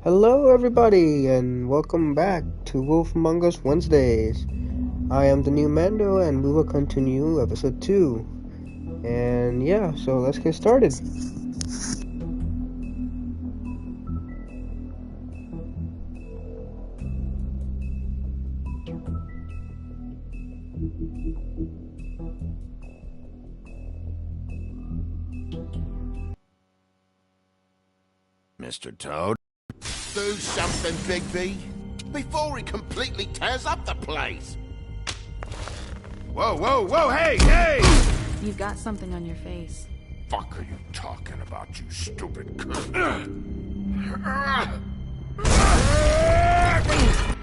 Hello, everybody, and welcome back to Wolf Among Us Wednesdays. I am the new Mando, and we will continue episode 2. And yeah, so let's get started. Mr. Toad. Do something, Bigby, before he completely tears up the place. Whoa, whoa, whoa, hey! You've got something on your face. Fuck are you talking about, you stupid cunt?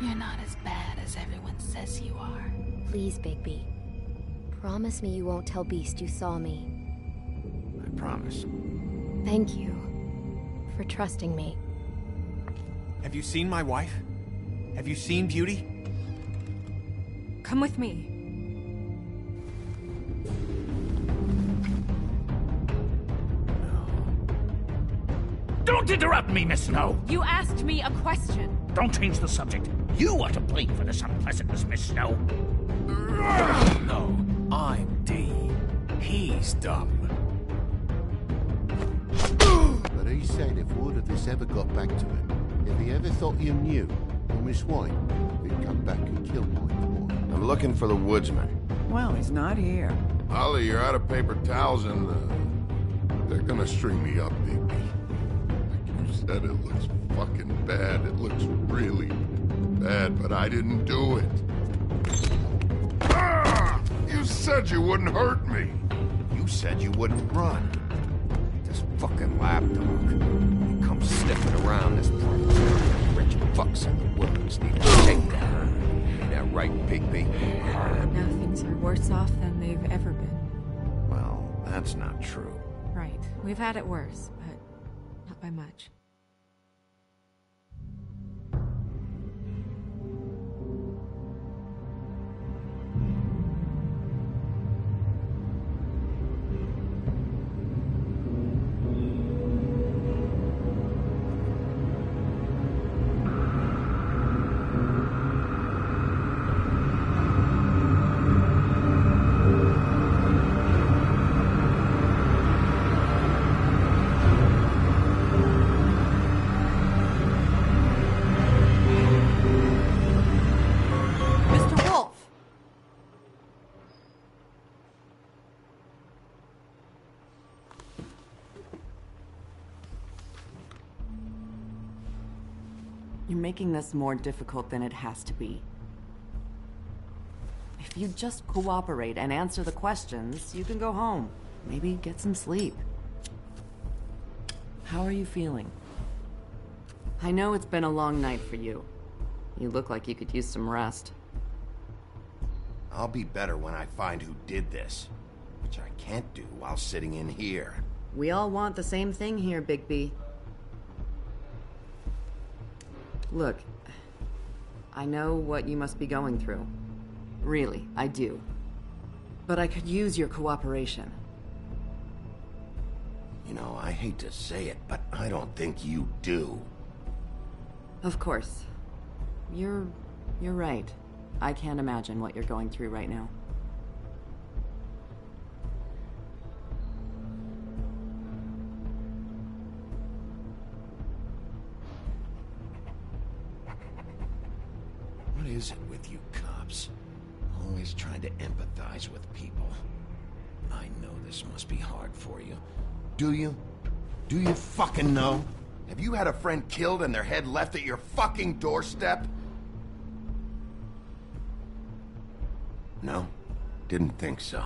You're not as bad as everyone says you are. Please, Bigby. Promise me you won't tell Beast you saw me. I promise. Thank you for trusting me. Have you seen my wife? Have you seen Beauty? Come with me. Don't interrupt me, Miss Snow! You asked me a question. Don't change the subject. You are to blame for this unpleasantness, Miss Snow. No, I'm D. He's dumb. But he said if word of this ever got back to him, if he ever thought you knew, or Miss White, he'd come back and kill my boy. I'm looking for the woodsman. Well, he's not here. Ollie, you're out of paper towels and, they're gonna string me up, baby. Like you said, it looks fucking bad. It looks really bad, but I didn't do it. Ah! You said you wouldn't hurt me. You said you wouldn't run. This fucking lapdog. He comes sniffing around this part of town. Rich fucks in the woods need to take down. Ain't that right, Bigby? Now things are worse off than they've ever been. Well, that's not true. Right. We've had it worse, but not by much. Mr. Wolf! You're making this more difficult than it has to be. If you just cooperate and answer the questions, you can go home. Maybe get some sleep. How are you feeling? I know it's been a long night for you. You look like you could use some rest. I'll be better when I find who did this. Which I can't do while sitting in here. We all want the same thing here, Bigby. Look, I know what you must be going through. Really, I do. But I could use your cooperation. You know, I hate to say it, but I don't think you do. Of course. You're right. I can't imagine what you're going through right now. What is it with you cops? Always trying to empathize with people. I know this must be hard for you. Do you? Do you fucking know? Have you had a friend killed and their head left at your fucking doorstep? No? Didn't think so.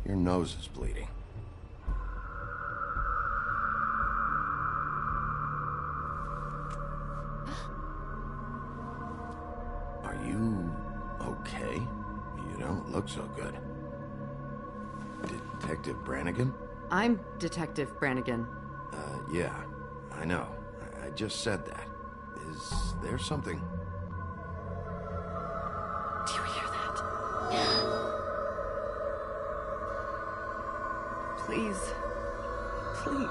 Your nose is bleeding. Are you okay? You don't look so good. Detective Brannigan? I'm Detective Brannigan. Yeah, I know. I just said that. Is there something? Do you hear that? Please. Please.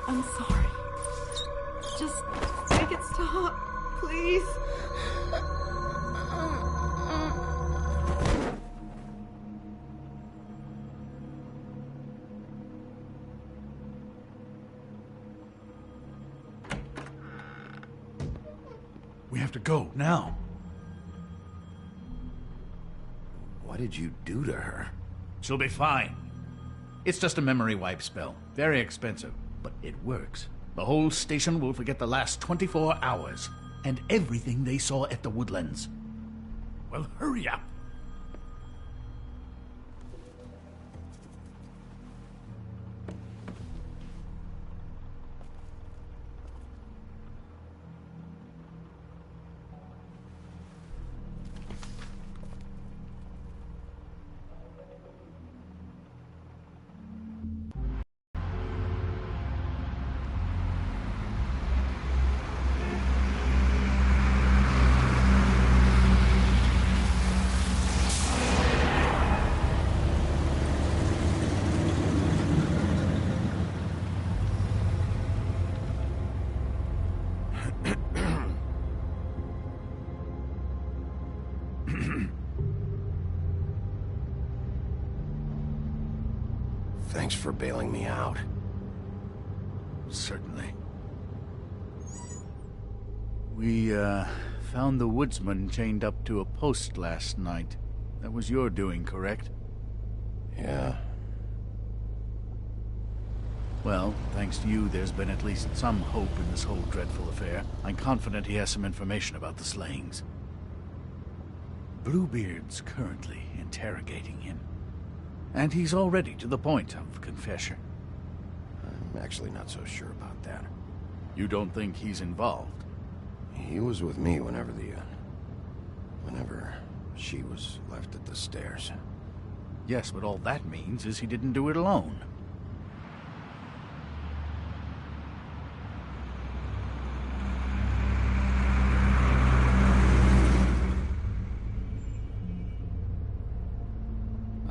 I'm sorry. Just make it stop, please. We have to go, now. What did you do to her? She'll be fine. It's just a memory wipe spell. Very expensive, but it works. The whole station will forget the last 24 hours, and everything they saw at the Woodlands. Well, hurry up. Thanks for bailing me out. Certainly. We, found the woodsman chained up to a post last night. That was your doing, correct? Yeah. Well, thanks to you, there's been at least some hope in this whole dreadful affair. I'm confident he has some information about the slayings. Bluebeard's currently interrogating him. And he's already to the point of confession. I'm actually not so sure about that. You don't think he's involved? He was with me whenever she was left at the stairs. Yes, but all that means is he didn't do it alone.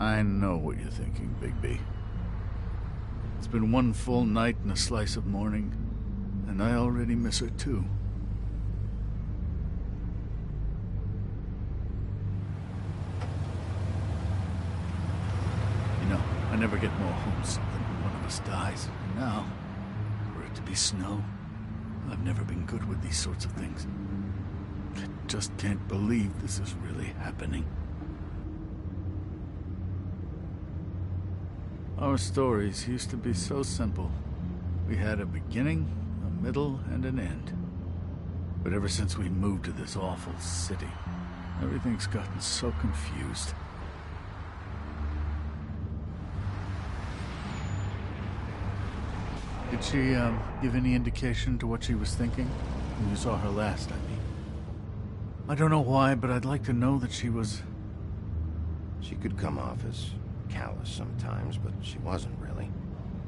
I know what you're thinking, Bigby. It's been one full night and a slice of morning, and I already miss her too. You know, I never get more homesick than when one of us dies. And now, for it to be snow, I've never been good with these sorts of things. I just can't believe this is really happening. Our stories used to be so simple. We had a beginning, a middle, and an end. But ever since we moved to this awful city, everything's gotten so confused. Did she, give any indication to what she was thinking? When you saw her last, I mean. I don't know why, but I'd like to know that she was... She could come off as callous sometimes, but she wasn't really.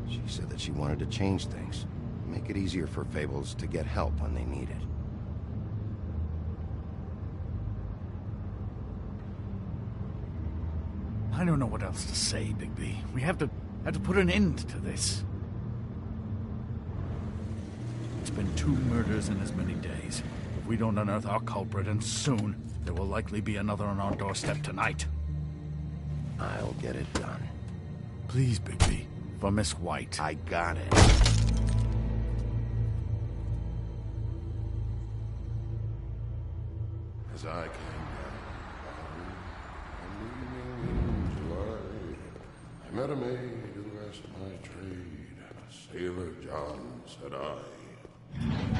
She said that she wanted to change things, make it easier for Fables to get help when they need it. I don't know what else to say, Bigby. We have to put an end to this. It's been 2 murders in as many days. If we don't unearth our culprit, and soon, there will likely be another on our doorstep tonight. I'll get it done. Please, Bigby. For Miss White. I got it. As I came down in July, I met a maid who asked my trade. Sailor John, said I.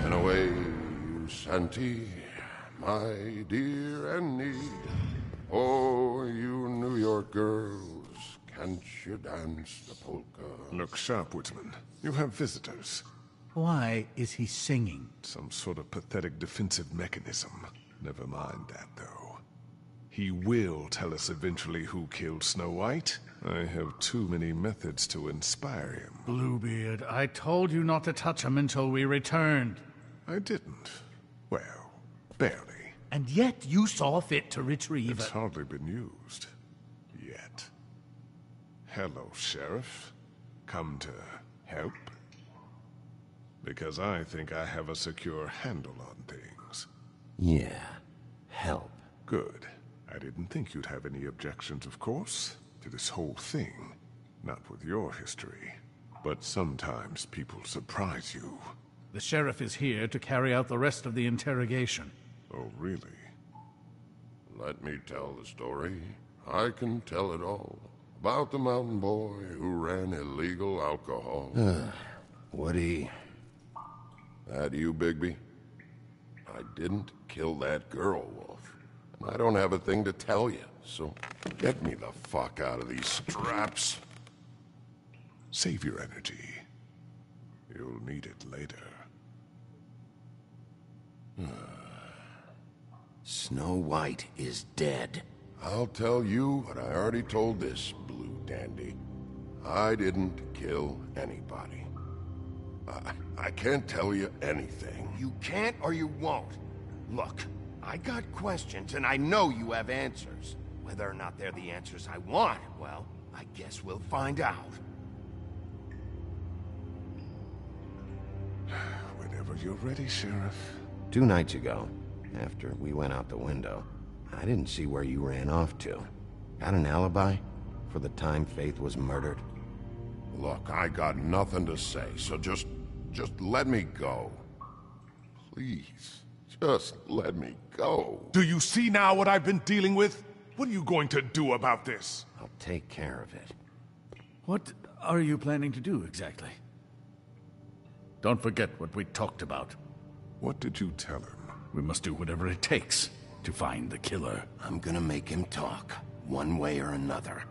And away you Santi, my dear Annie. Oh, you New York girls, can't you dance the polka? Look sharp, Woodsman. You have visitors. Why is he singing? Some sort of pathetic defensive mechanism. Never mind that, though. He will tell us eventually who killed Snow White. I have too many methods to inspire him. Bluebeard, I told you not to touch him until we returned. I didn't. Well, barely. And yet you saw fit to retrieve It's hardly been used. Yet. Hello, Sheriff. Come to help? Because I think I have a secure handle on things. Yeah, help. Good. I didn't think you'd have any objections, of course, to this whole thing. Not with your history. But sometimes people surprise you. The sheriff is here to carry out the rest of the interrogation. Oh, really? Let me tell the story. I can tell it all. About the mountain boy who ran illegal alcohol. Woody. That you, Bigby? I didn't kill that girl, Wolf. And I don't have a thing to tell you, so get me the fuck out of these straps. Save your energy. You'll need it later. Snow White is dead. I'll tell you what I already told this blue dandy. I didn't kill anybody. I can't tell you anything. You can't or you won't. Look, I got questions and I know you have answers. Whether or not they're the answers I want, well, I guess we'll find out. Whenever you're ready, Sheriff. 2 nights ago, after we went out the window, I didn't see where you ran off to. Got an alibi for the time Faith was murdered? Look, I got nothing to say, so just let me go. Please, just let me go. Do you see now what I've been dealing with? What are you going to do about this? I'll take care of it. What are you planning to do exactly? Don't forget what we talked about. What did you tell him? We must do whatever it takes to find the killer. I'm gonna make him talk, one way or another.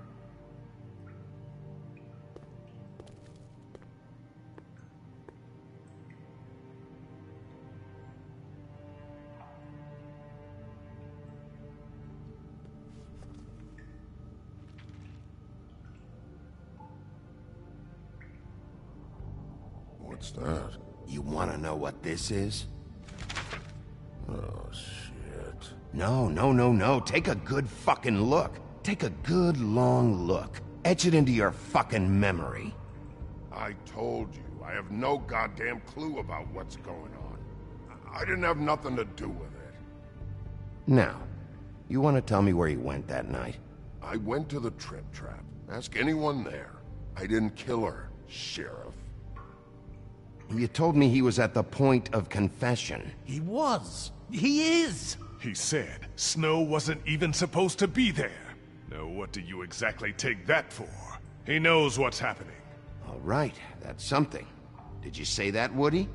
What's that? You wanna know what this is? Oh, shit. No. Take a good fucking look. Take a good long look. Etch it into your fucking memory. I told you, I have no goddamn clue about what's going on. I didn't have nothing to do with it. Now, you want to tell me where you went that night? I went to the Trip Trap. Ask anyone there. I didn't kill her, Sheriff. You told me he was at the point of confession. He was. He is. He said Snow wasn't even supposed to be there. Now what do you exactly take that for? He knows what's happening. All right, that's something. Did you say that, Woody?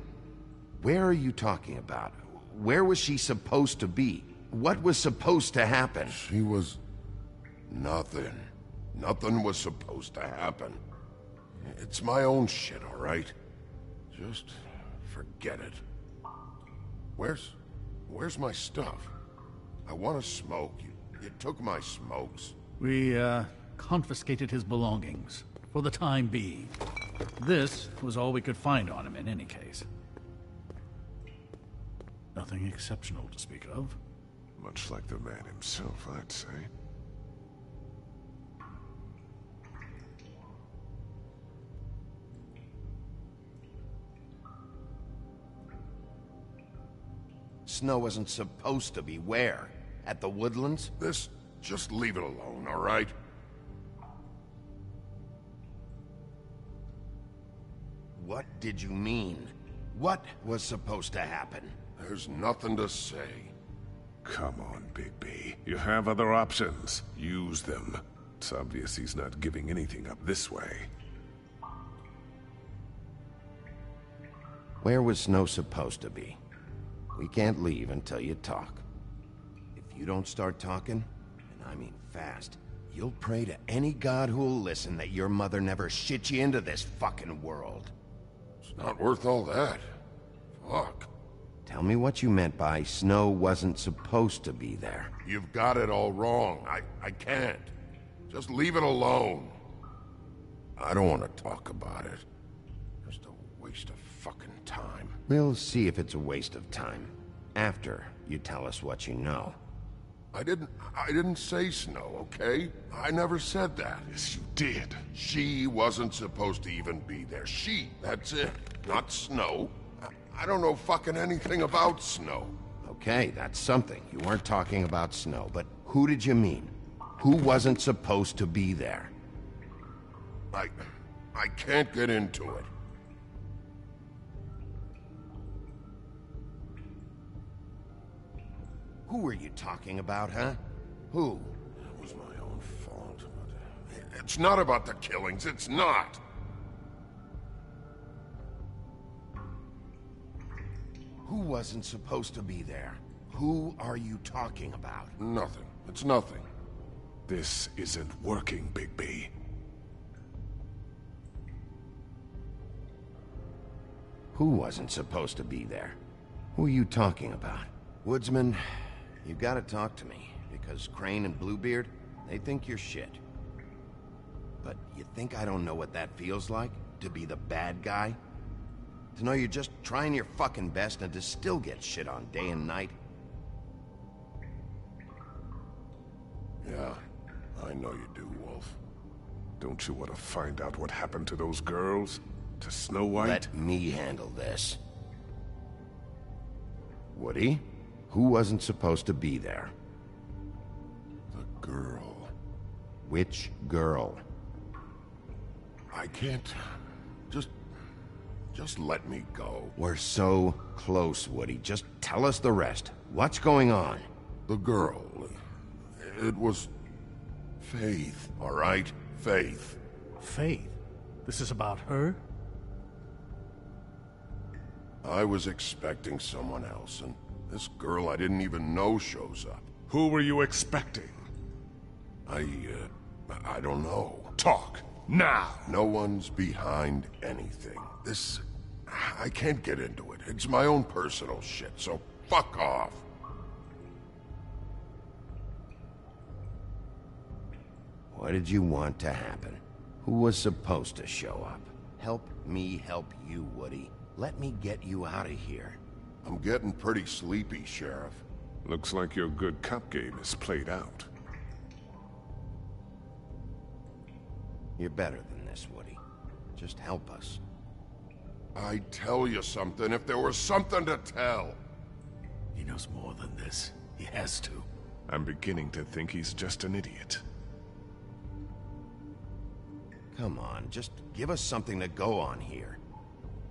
Where are you talking about? Where was she supposed to be? What was supposed to happen? She was... nothing. Nothing was supposed to happen. It's my own shit, all right? Just forget it. Where's my stuff? I want to smoke. You took my smokes. We, confiscated his belongings, for the time being. This was all we could find on him in any case. Nothing exceptional to speak of. Much like the man himself, I'd say. Snow wasn't supposed to be where? At the Woodlands? Just leave it alone, all right? What did you mean? What was supposed to happen? There's nothing to say. Come on, Bigby. You have other options. Use them. It's obvious he's not giving anything up this way. Where was Snow supposed to be? We can't leave until you talk. If you don't start talking, and I mean fast, you'll pray to any god who'll listen that your mother never shit you into this fucking world. It's not worth all that. Fuck. Tell me what you meant by Snow wasn't supposed to be there. You've got it all wrong. I can't. Just leave it alone. I don't want to talk about it. Just a waste of fucking time. We'll see if it's a waste of time. after you tell us what you know. I didn't say Snow, okay? I never said that. Yes, you did. She wasn't supposed to even be there. She, that's it. Not Snow. I don't know fucking anything about Snow. Okay, that's something. You weren't talking about Snow, but who did you mean? Who wasn't supposed to be there? I can't get into it. Who were you talking about, huh? Who? It was my own fault. It's not about the killings, it's not. Who wasn't supposed to be there? Who are you talking about? Nothing. It's nothing. This isn't working, Bigby. Who wasn't supposed to be there? Who are you talking about? Woodsman, you gotta talk to me, because Crane and Bluebeard, they think you're shit. But you think I don't know what that feels like? To be the bad guy? To know you're just trying your fucking best and to still get shit on day and night? Yeah, I know you do, Wolf. Don't you want to find out what happened to those girls? To Snow White? Let me handle this. Woody, who wasn't supposed to be there? The girl. Which girl? I can't... Just let me go. We're so close, Woody. Just tell us the rest. What's going on? The girl... It was... Faith, all right? Faith. Faith? This is about her? I was expecting someone else, and this girl I didn't even know shows up. Who were you expecting? I don't know. Talk, now! No one's behind anything. This... I can't get into it. It's my own personal shit, so fuck off. What did you want to happen? Who was supposed to show up? Help me help you, Woody. Let me get you out of here. I'm getting pretty sleepy, Sheriff. Looks like your good cop game is played out. You're better than this, Woody. Just help us. I'd tell you something if there was something to tell. He knows more than this. He has to. I'm beginning to think he's just an idiot. Come on, just give us something to go on here.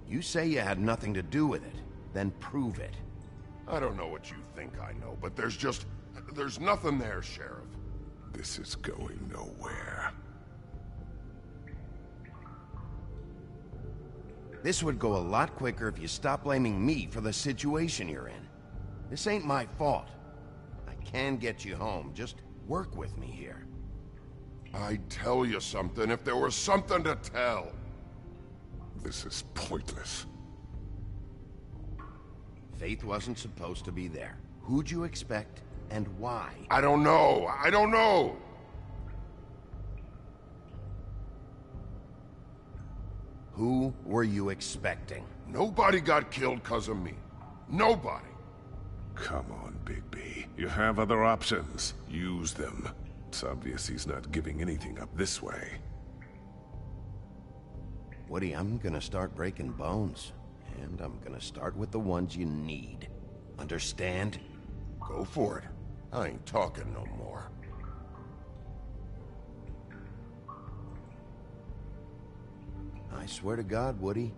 You say you had nothing to do with it, then prove it. I don't know what you think I know, but there's nothing there, Sheriff. This is going nowhere. This would go a lot quicker if you stopped blaming me for the situation you're in. This ain't my fault. I can get you home. Just work with me here. I'd tell you something if there was something to tell. This is pointless. Faith wasn't supposed to be there. Who'd you expect, and why? I don't know. I don't know. Who were you expecting? Nobody got killed because of me. Nobody. Come on, Bigby. You have other options. Use them. It's obvious he's not giving anything up this way. Woody, I'm gonna start breaking bones. And I'm gonna start with the ones you need. Understand? Go for it. I ain't talking no more. I swear to God, Woody,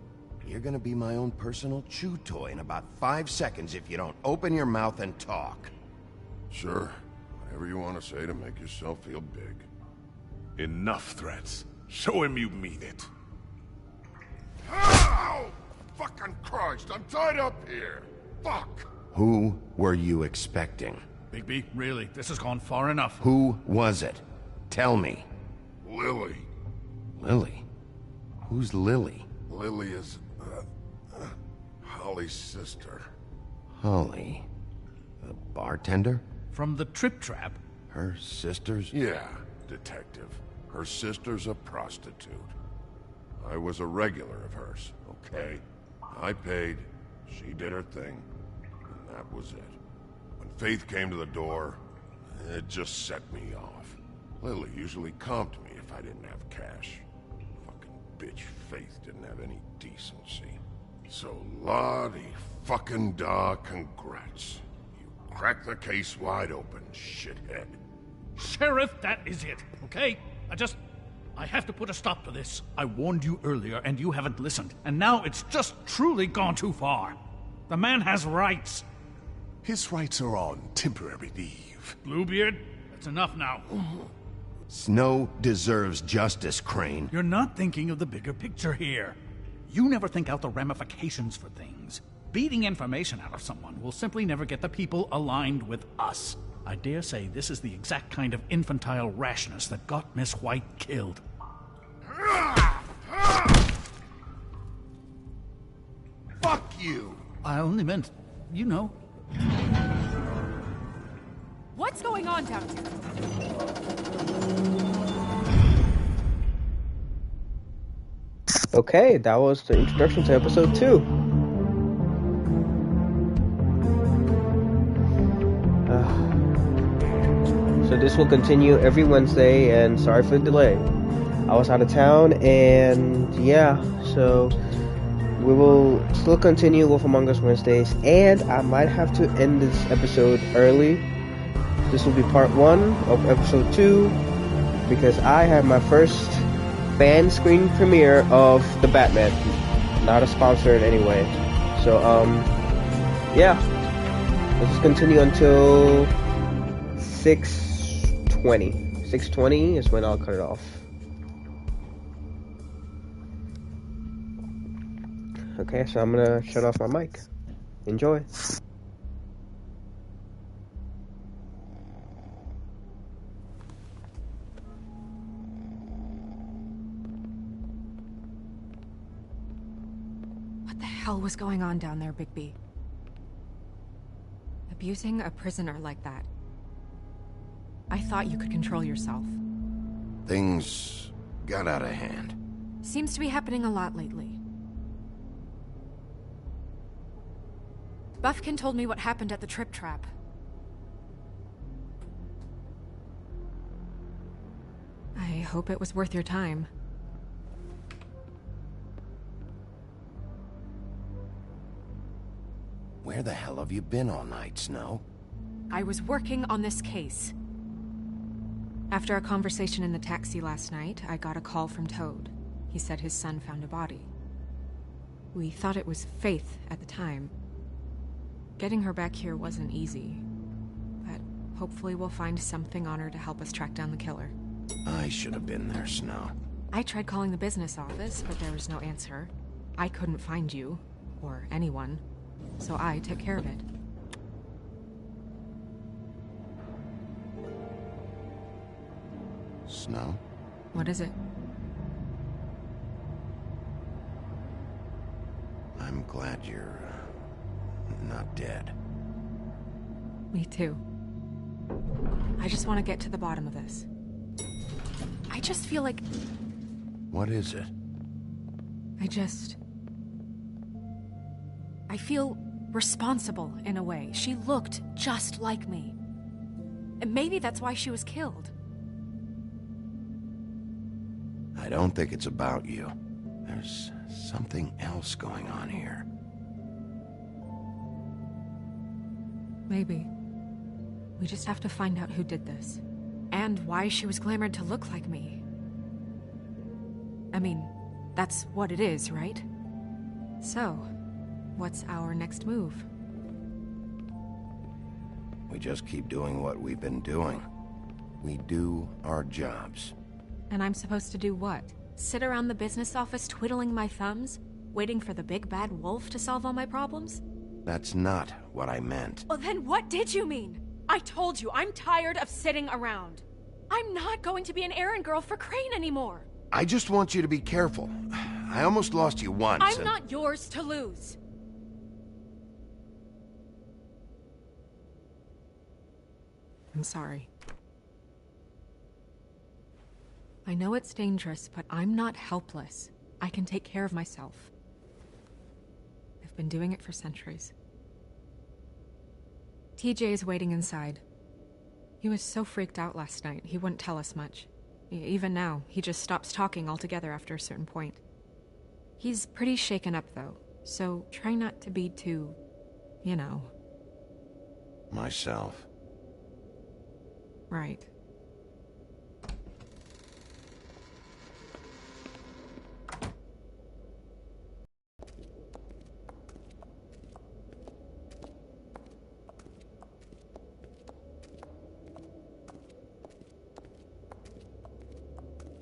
you're gonna be my own personal chew toy in about 5 seconds if you don't open your mouth and talk. Sure. Whatever you want to say to make yourself feel big. Enough threats. Show him you mean it. Ow! Fucking Christ, I'm tied up here. Fuck. Who were you expecting? Bigby, really, this has gone far enough. Who was it? Tell me. Lily. Lily? Who's Lily? Lily is, Holly's sister. Holly? The bartender? From the Trip Trap? Her sister's? Yeah, detective. Her sister's a prostitute. I was a regular of hers, okay? I paid, she did her thing, and That was it. When Faith came to the door, it just set me off. Lily usually comped me if I didn't have cash. Fucking bitch Faith didn't have any decency. So Lottie fucking da, congrats. You cracked the case wide open, shithead. Sheriff, that is it, okay? I have to put a stop to this. I warned you earlier, and you haven't listened. And now it's just truly gone too far. The man has rights. His rights are on temporary leave. Bluebeard, that's enough now. Snow deserves justice, Crane. You're not thinking of the bigger picture here. You never think out the ramifications for things. Beating information out of someone will simply never get the people aligned with us. I dare say this is the exact kind of infantile rashness that got Miss White killed. Fuck you! I only meant, you know. What's going on down here? Okay, that was the introduction to episode 2. So this will continue every Wednesday, and sorry for the delay. I was out of town, and yeah, so we will still continue Wolf Among Us Wednesdays, and I might have to end this episode early. This will be part 1 of episode 2, because I have my first fan screen premiere of The Batman. Not a sponsor in any way. So, yeah. Let's just continue until 6:20. 6:20 is when I'll cut it off. Okay, so I'm gonna shut off my mic. Enjoy. What the hell was going on down there, Bigby? Abusing a prisoner like that. I thought you could control yourself. Things got out of hand. Seems to be happening a lot lately. Buffkin told me what happened at the Trip Trap. I hope it was worth your time. Where the hell have you been all night, Snow? I was working on this case. After a conversation in the taxi last night, I got a call from Toad. He said his son found a body. We thought it was Faith at the time. Getting her back here wasn't easy, but hopefully we'll find something on her to help us track down the killer. I should have been there, Snow. I tried calling the business office, but there was no answer. I couldn't find you, or anyone, so I took care of it. Snow? What is it? I'm glad you're not dead. Me too. I just want to get to the bottom of this. I just feel like... What is it? I feel responsible in a way. She looked just like me. And maybe that's why she was killed. I don't think it's about you. There's something else going on here. Maybe. We just have to find out who did this. And why she was glamored to look like me. I mean, that's what it is, right? So, what's our next move? We just keep doing what we've been doing. We do our jobs. And I'm supposed to do what? Sit around the business office twiddling my thumbs? Waiting for the big bad wolf to solve all my problems? That's not what I meant. Well, then what did you mean? I told you, I'm tired of sitting around. I'm not going to be an errand girl for Crane anymore. I just want you to be careful. I almost lost you once. I'm not yours to lose. I'm sorry. I know it's dangerous, but I'm not helpless. I can take care of myself. I've been doing it for centuries. TJ is waiting inside. He was so freaked out last night, he wouldn't tell us much. Even now, he just stops talking altogether after a certain point. He's pretty shaken up, though, so try not to be too, you know. Myself. Right.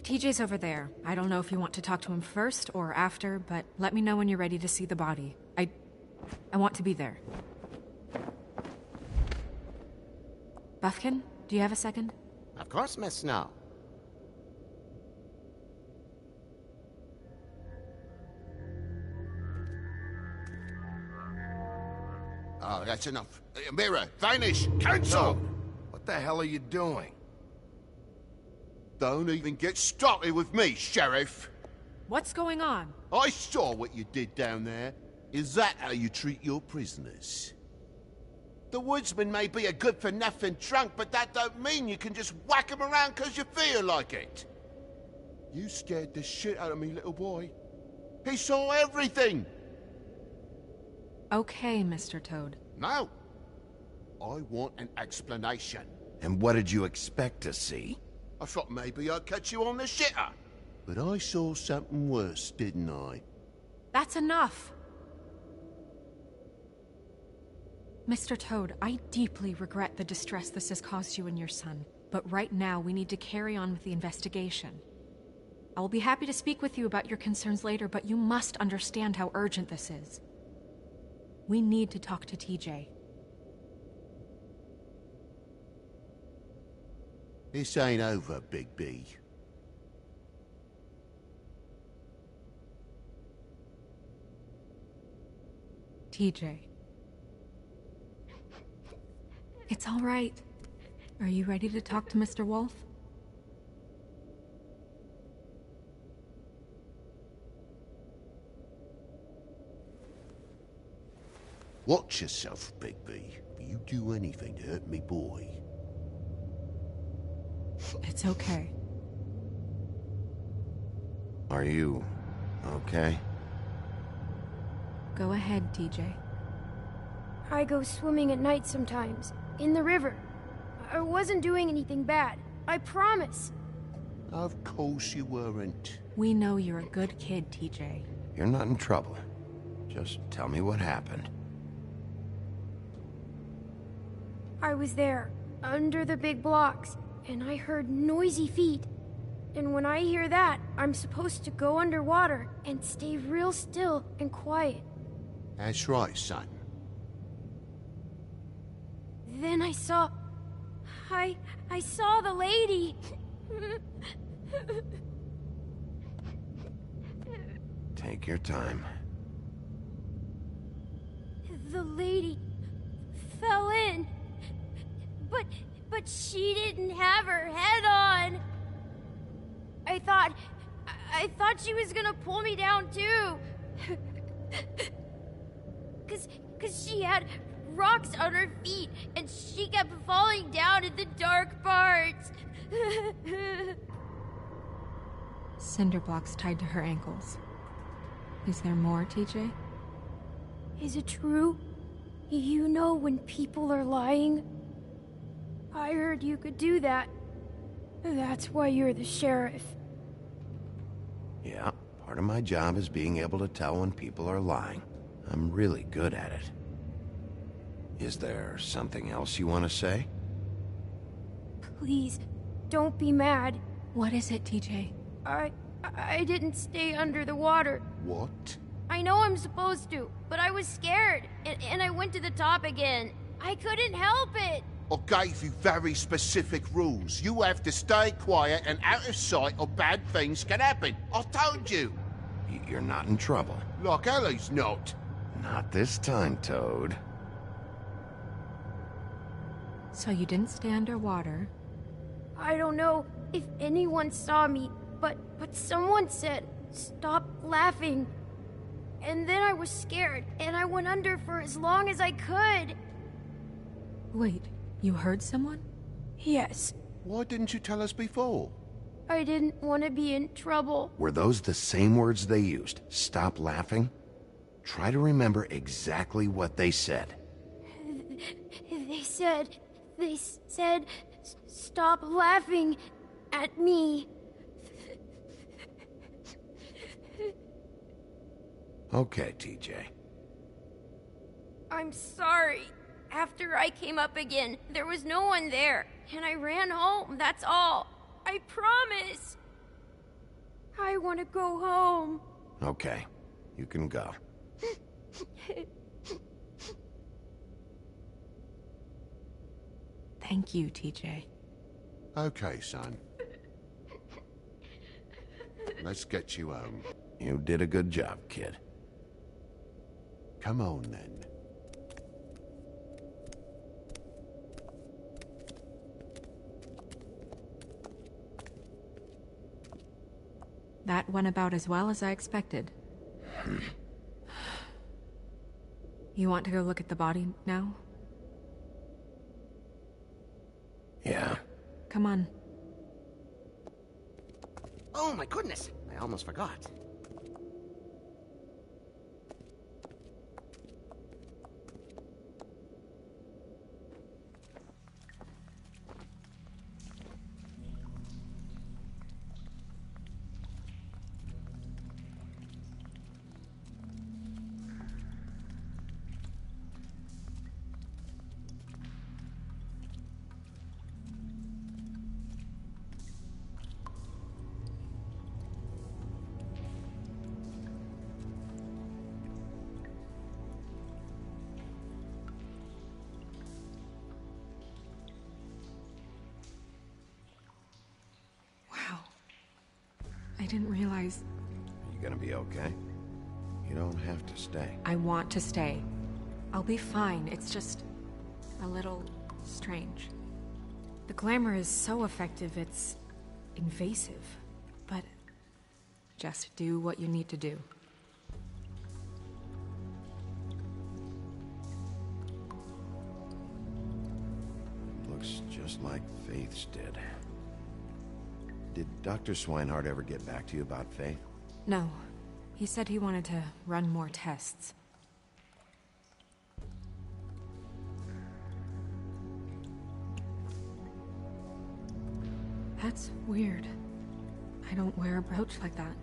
TJ's over there. I don't know if you want to talk to him first or after, but let me know when you're ready to see the body. I want to be there. Buffkin, do you have a second? Of course, Miss Snow. Oh, that's enough. Mira, vanish! Cancel! What the hell are you doing? Don't even get started with me, Sheriff. What's going on? I saw what you did down there. Is that how you treat your prisoners? The woodsman may be a good-for-nothing drunk, but that don't mean you can just whack him around because you feel like it. You scared the shit out of me, little boy. He saw everything. Okay, Mr. Toad. No. I want an explanation. And what did you expect to see? I thought maybe I'd catch you on the shitter. But I saw something worse, didn't I? That's enough! Mr. Toad, I deeply regret the distress this has caused you and your son, but right now we need to carry on with the investigation. I will be happy to speak with you about your concerns later, but you must understand how urgent this is. We need to talk to TJ. This ain't over, Big B. TJ. It's all right. Are you ready to talk to Mr. Wolf? Watch yourself, Big B. If you do anything to hurt me, boy. It's okay. Are you okay? Go ahead, TJ. I go swimming at night sometimes, in the river. I wasn't doing anything bad, I promise. Of course you weren't. We know you're a good kid, TJ. You're not in trouble. Just tell me what happened. I was there, under the big blocks, and I heard noisy feet. And when I hear that, I'm supposed to go underwater and stay real still and quiet. That's right, son. Then I saw... I saw the lady. Take your time. The lady fell in. But she didn't have her head on. I thought she was gonna pull me down too. Cause she had rocks on her feet and she kept falling down in the dark parts. Cinder blocks tied to her ankles. Is there more, TJ? Is it true? You know when people are lying? I heard you could do that. That's why you're the sheriff. Yeah, part of my job is being able to tell when people are lying. I'm really good at it. Is there something else you want to say? Please, don't be mad. What is it, TJ? I didn't stay under the water. What? I know I'm supposed to, but I was scared, and I went to the top again. I couldn't help it. I gave you very specific rules. You have to stay quiet and out of sight or bad things can happen. I told you. You're not in trouble. Like Ellie's not. Not this time, Toad. So you didn't stay underwater? I don't know if anyone saw me, but someone said, "Stop laughing." And then I was scared, and I went under for as long as I could. Wait, you heard someone? Yes. Why didn't you tell us before? I didn't want to be in trouble. Were those the same words they used? Stop laughing? Try to remember exactly what they said. They said, stop laughing at me. Okay, TJ. I'm sorry. After I came up again, there was no one there, and I ran home, that's all. I promise. I want to go home. Okay, you can go. Thank you, TJ. Okay, son. Let's get you home. You did a good job, kid. Come on, then. That went about as well as I expected. You want to go look at the body now? Yeah. Come on. Oh my goodness, I almost forgot. Wow. I didn't realize... You gonna be okay? You don't have to stay. I want to stay. I'll be fine. It's just... a little... strange. The glamour is so effective, it's... invasive. But... just do what you need to do. Looks just like Faith's did. Did Dr. Swinehart ever get back to you about Faith? No. He said he wanted to run more tests. That's weird. I don't wear a brooch like that.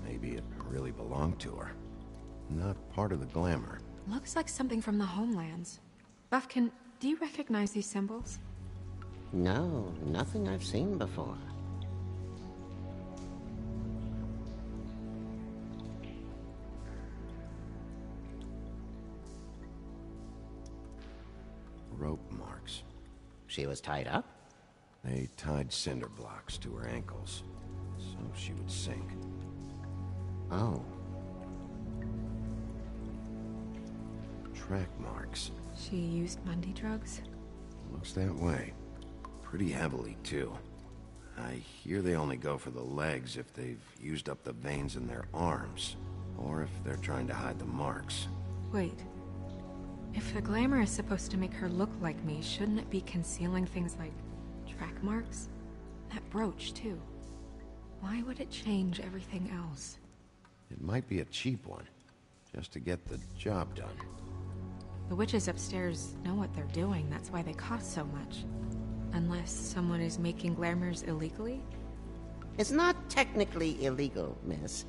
Maybe it really belonged to her. Not part of the glamour. Looks like something from the homelands. Buffkin, do you recognize these symbols? No, nothing I've seen before. Rope marks. She was tied up? They tied cinder blocks to her ankles, so she would sink. Oh. Track marks. She used Mundy drugs? Looks that way. Pretty heavily, too. I hear they only go for the legs if they've used up the veins in their arms, or if they're trying to hide the marks. Wait. If the glamour is supposed to make her look like me, shouldn't it be concealing things like track marks? That brooch, too. Why would it change everything else? It might be a cheap one, just to get the job done. The witches upstairs know what they're doing, that's why they cost so much. Unless someone is making glamours illegally? It's not technically illegal, miss.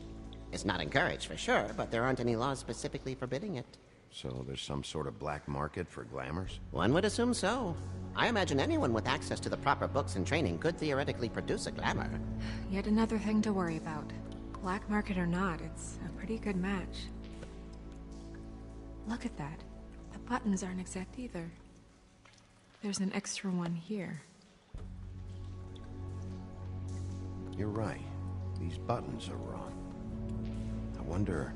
It's not encouraged for sure, but there aren't any laws specifically forbidding it. So there's some sort of black market for glamours? One would assume so. I imagine anyone with access to the proper books and training could theoretically produce a glamour. Yet another thing to worry about. Black market or not, it's a pretty good match. Look at that. The buttons aren't exact either. There's an extra one here. You're right. These buttons are wrong. I wonder...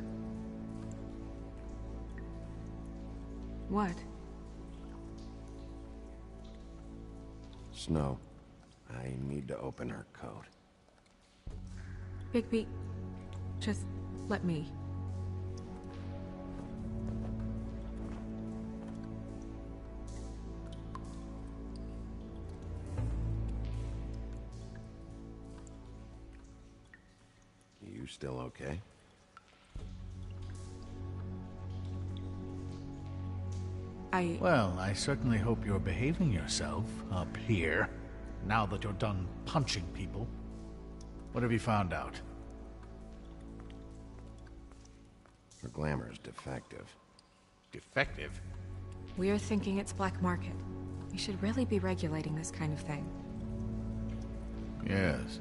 What? Snow, I need to open her coat. Bigby, just let me. still okay? Well, I certainly hope you're behaving yourself up here, now that you're done punching people. What have you found out? Her glamour is defective. Defective? We're thinking it's black market. We should really be regulating this kind of thing. Yes.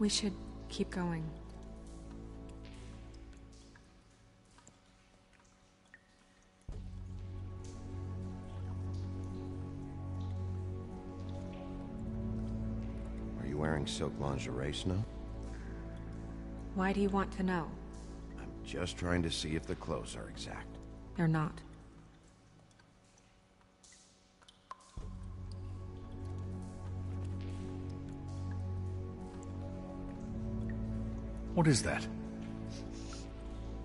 We should keep going. Are you wearing silk lingerie, Snow? Why do you want to know? I'm just trying to see if the clothes are exact. They're not. What is that?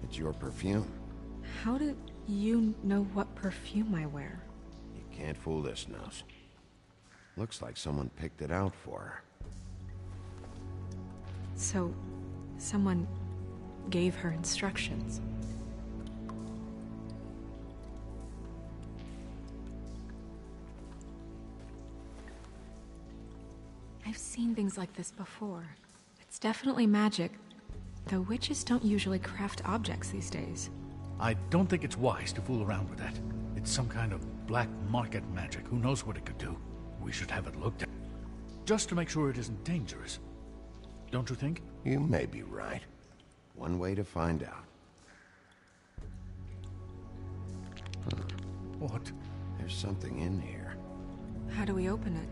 It's your perfume. How do you know what perfume I wear? You can't fool this nose. Looks like someone picked it out for her. So, someone gave her instructions. I've seen things like this before. It's definitely magic, though witches don't usually craft objects these days. I don't think it's wise to fool around with that. It's some kind of black market magic. Who knows what it could do? We should have it looked at, just to make sure it isn't dangerous. Don't you think? You may be right. One way to find out. Huh. What? There's something in here. How do we open it?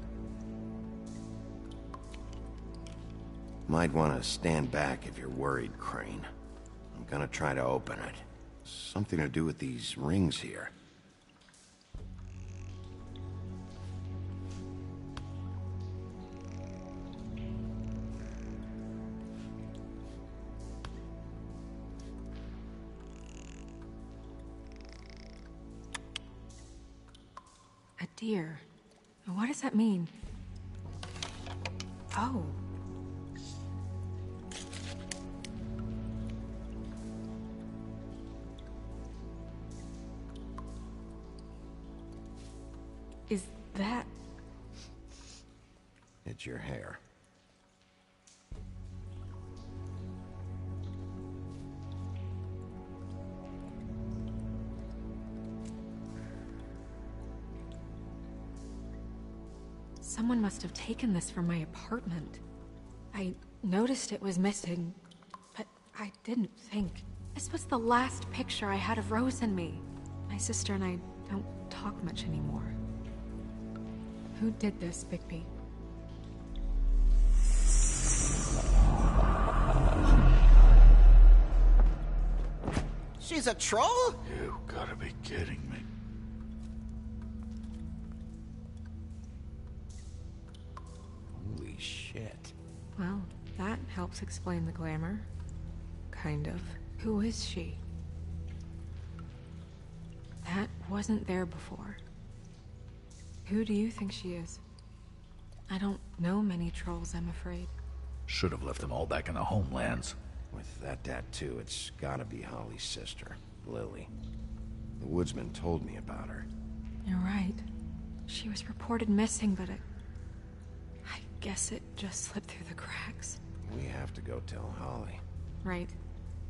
Might want to stand back if you're worried, Crane. I'm gonna try to open it. Something to do with these rings here. A deer. What does that mean? Oh. Is that... It's your hair. Someone must have taken this from my apartment. I noticed it was missing, but I didn't think. This was the last picture I had of Rose and me. My sister and I don't talk much anymore. Who did this, Bigby? She's a troll? You gotta be kidding me. Holy shit. Well, that helps explain the glamour. Kind of. Who is she? That wasn't there before. Who do you think she is? I don't know many trolls, I'm afraid. Should have left them all back in the homelands. With that tattoo, it's gotta be Holly's sister, Lily. The woodsman told me about her. You're right. She was reported missing, but I guess it just slipped through the cracks. We have to go tell Holly. Right.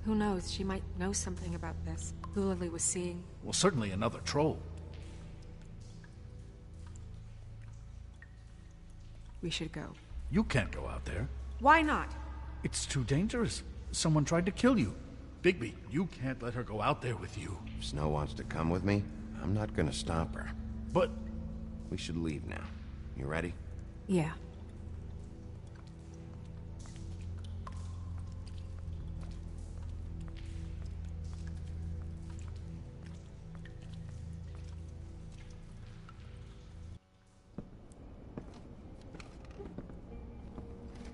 Who knows? She might know something about this. Who Lily was seeing. Well, certainly another troll. We should go. You can't go out there. Why not? It's too dangerous. Someone tried to kill you. Bigby, you can't let her go out there with you. If Snow wants to come with me, I'm not gonna stop her. But... We should leave now. You ready? Yeah.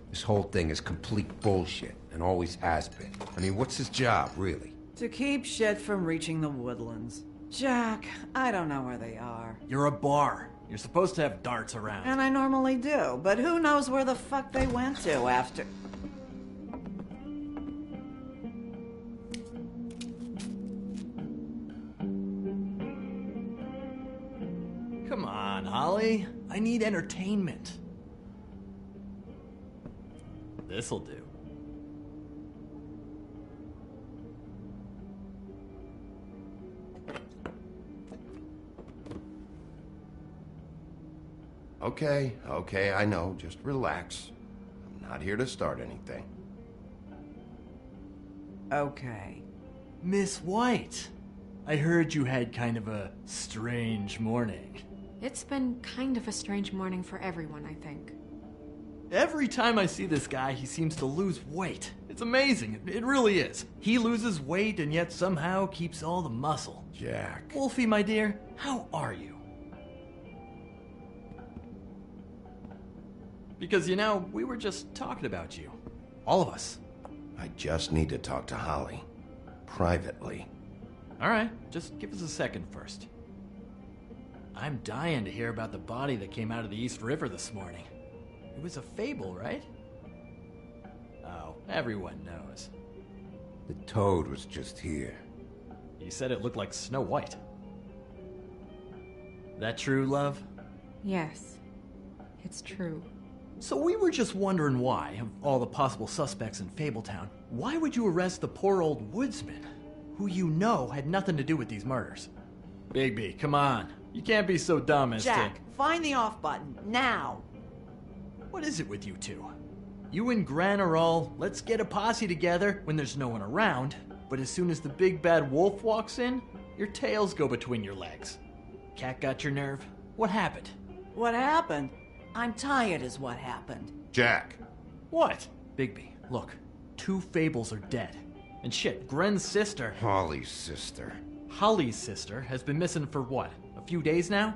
This whole thing is complete bullshit, and always has been. I mean, what's his job, really? To keep shit from reaching the woodlands. Jack, I don't know where they are. You're a bar. You're supposed to have darts around. And I normally do, but who knows where the fuck they went to after... Come on, Holly. I need entertainment. This'll do. Okay, I know. Just relax. I'm not here to start anything. Okay. Miss White, I heard you had kind of a strange morning. It's been kind of a strange morning for everyone, I think. Every time I see this guy, he seems to lose weight. It's amazing. It really is. He loses weight and yet somehow keeps all the muscle. Jack. Wolfie, my dear, how are you? Because, you know, we were just talking about you. All of us. I just need to talk to Holly. Privately. All right, just give us a second first. I'm dying to hear about the body that came out of the East River this morning. It was a fable, right? Oh, everyone knows. The toad was just here. You said it looked like Snow White. That true, love? Yes, it's true. So we were just wondering why, of all the possible suspects in Fabletown, why would you arrest the poor old woodsman, who you know had nothing to do with these murders? Bigby, come on. You can't be so dumb as Jack, find the off button, now! What is it with you two? You and Gran are all, let's get a posse together when there's no one around, but as soon as the big bad wolf walks in, your tails go between your legs. Cat got your nerve? What happened? What happened? I'm tired is what happened. Jack. What? Bigby, look. 2 fables are dead. And shit, Gren's sister... Holly's sister. Holly's sister has been missing for what? A few days now?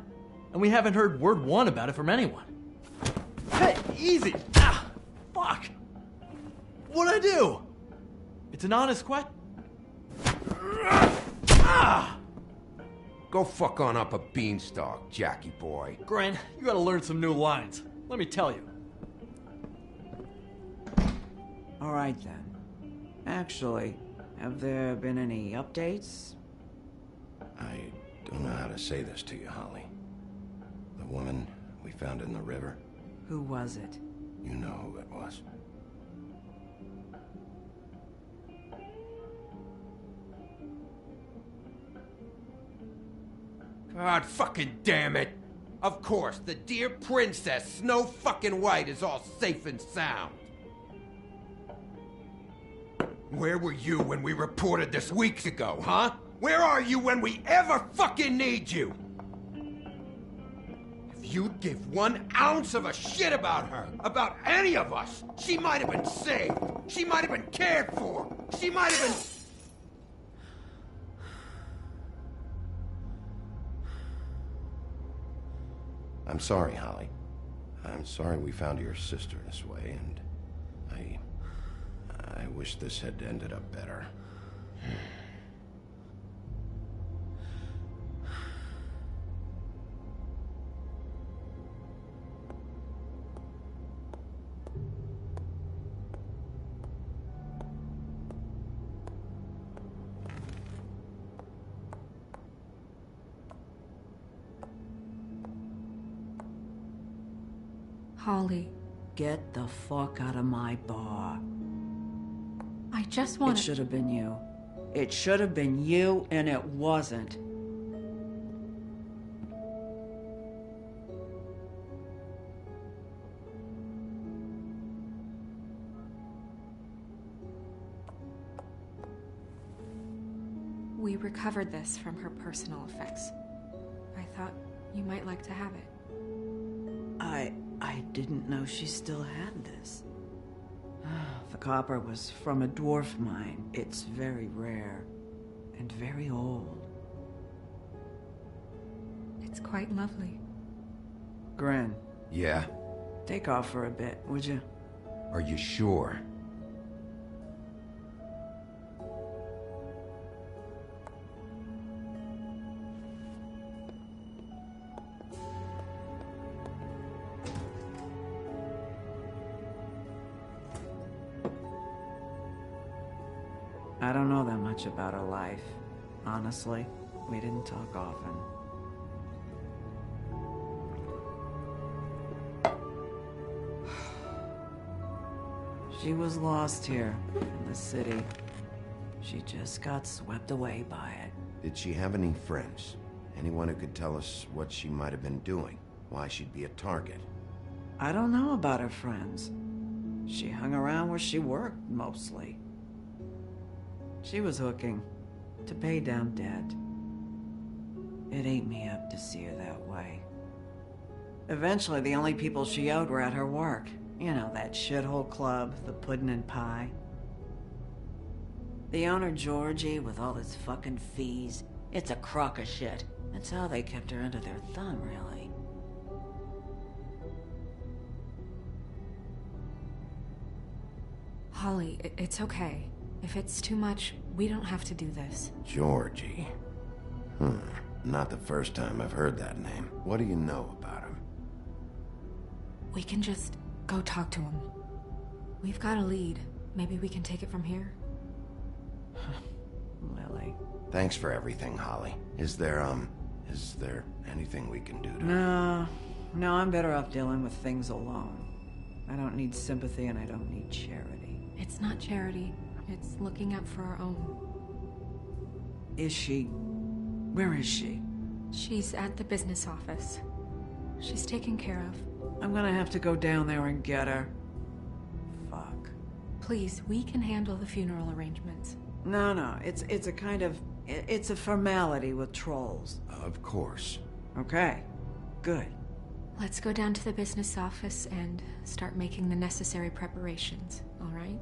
And we haven't heard word one about it from anyone. Hey, easy! Ah! Fuck! What'd I do? It's an honest question. Ah! Go fuck on up a beanstalk, Jackie boy. Gren, you gotta learn some new lines. Let me tell you. All right then. Actually, have there been any updates? I don't know how to say this to you, Holly. The woman we found in the river. Who was it? You know who it was. God fucking damn it! Of course, the dear princess, Snow fucking White, is all safe and sound. Where were you when we reported this weeks ago, huh? Where are you when we ever fucking need you? If you'd give 1 ounce of a shit about her, about any of us, she might have been saved. She might have been cared for. She might have been... I'm sorry, Holly. I'm sorry we found your sister this way, and I wish this had ended up better. Holly. Get the fuck out of my bar. I just want It should have been you. It should have been you, and it wasn't. We recovered this from her personal effects. I thought you might like to have it. I didn't know she still had this. The copper was from a dwarf mine. It's very rare and very old. It's quite lovely. Gren. Yeah? Take off for a bit, would you? Are you sure? I don't know that much about her life. Honestly, we didn't talk often. She was lost here, in the city. She just got swept away by it. Did she have any friends? Anyone who could tell us what she might have been doing? Why she'd be a target? I don't know about her friends. She hung around where she worked, mostly. She was hooking to pay down debt. It ate me up to see her that way. Eventually, the only people she owed were at her work. You know, that shithole club, the Puddin' and Pie. The owner, Georgie, with all his fucking fees, it's a crock of shit. That's how they kept her under their thumb, really. Holly, it's okay. If it's too much, we don't have to do this. Georgie. Not the first time I've heard that name. What do you know about him? We can just go talk to him. We've got a lead. Maybe we can take it from here? Lily. Thanks for everything, Holly. Is there anything we can do to... No, I'm better off dealing with things alone. I don't need sympathy and I don't need charity. It's not charity. It's looking out for our own. Is she... Where is she? She's at the business office. She's taken care of. I'm gonna have to go down there and get her. Fuck. Please, we can handle the funeral arrangements. No, it's a kind of... It's a formality with trolls. Of course. Okay, good. Let's go down to the business office and start making the necessary preparations, all right?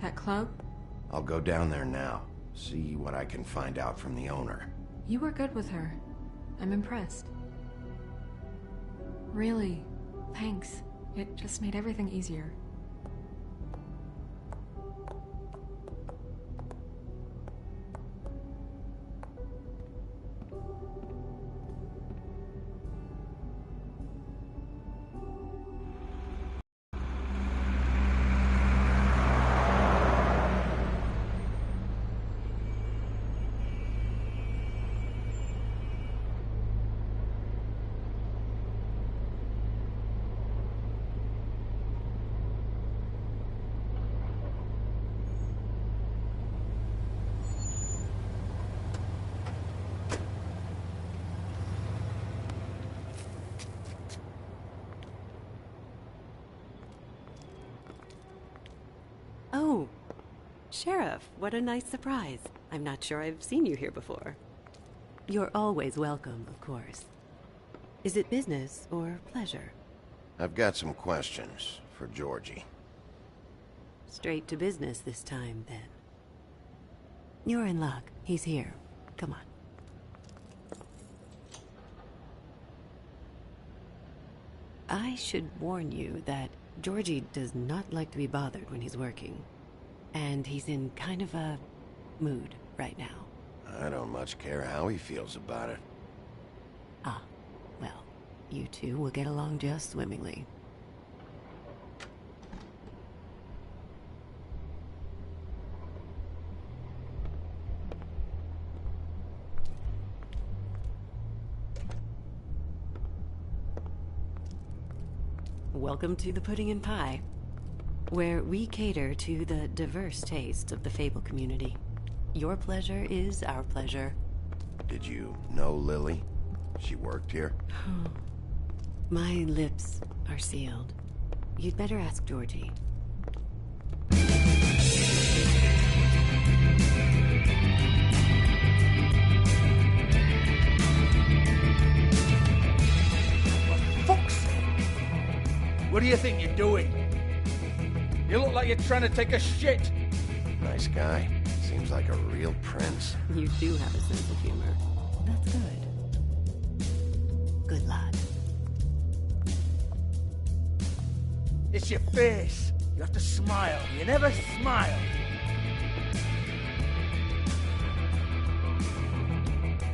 That club? I'll go down there now. See what I can find out from the owner. You were good with her. I'm impressed. Really, thanks. It just made everything easier. Oh, Sheriff, what a nice surprise. I'm not sure I've seen you here before. You're always welcome, of course. Is it business or pleasure? I've got some questions for Georgie. Straight to business this time, then. You're in luck. He's here. Come on. I should warn you that Georgie does not like to be bothered when he's working. And he's in kind of a mood right now. I don't much care how he feels about it. Ah, well, you two will get along just swimmingly. Welcome to the Pudding and Pie, where we cater to the diverse tastes of the Fable community. Your pleasure is our pleasure. Did you know Lily? She worked here? My lips are sealed. You'd better ask Georgie. What do you think you're doing? You look like you're trying to take a shit. Nice guy. Seems like a real prince. You do have a sense of humor. That's good. Good lad. It's your face. You have to smile. You never smile.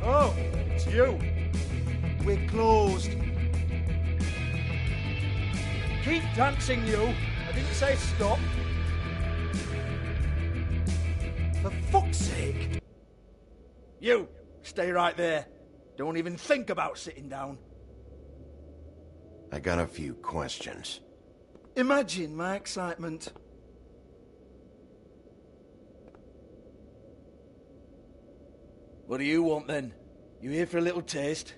Oh, it's you. We're closed. Keep dancing, you. I didn't say stop. For fuck's sake. You, stay right there. Don't even think about sitting down. I got a few questions. Imagine my excitement. What do you want then? You here for a little taste?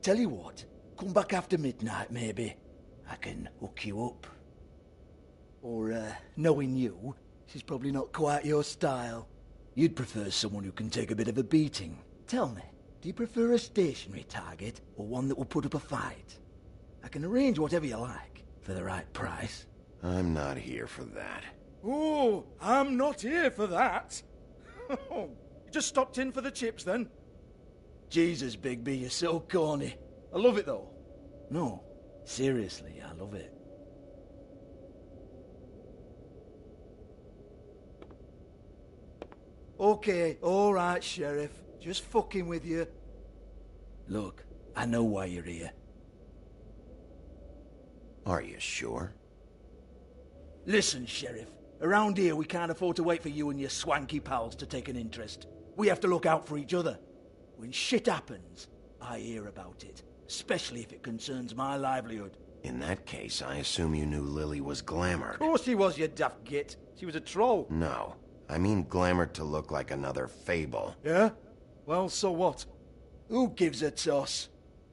Tell you what, come back after midnight maybe. I can hook you up. Or, knowing you, she's probably not quite your style. You'd prefer someone who can take a bit of a beating. Tell me, do you prefer a stationary target or one that will put up a fight? I can arrange whatever you like for the right price. I'm not here for that. Oh, I'm not here for that. You just stopped in for the chips then? Jesus, Bigby, you're so corny. I love it though. No, seriously, I love it. Okay, alright, Sheriff. Just fucking with you. Look, I know why you're here. Are you sure? Listen, Sheriff. Around here, we can't afford to wait for you and your swanky pals to take an interest. We have to look out for each other. When shit happens, I hear about it. Especially if it concerns my livelihood. In that case, I assume you knew Lily was glamored. Of course she was, you daft git. She was a troll. No. I mean glamored to look like another fable. Yeah? Well, so what? Who gives a toss?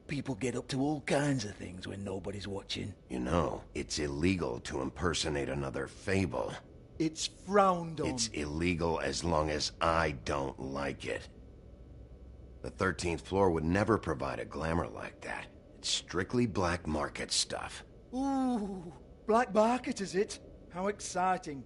People get up to all kinds of things when nobody's watching. You know, it's illegal to impersonate another fable. It's frowned on. It's illegal as long as I don't like it. The 13th floor would never provide a glamour like that. It's strictly black market stuff. Ooh, black market is it? How exciting.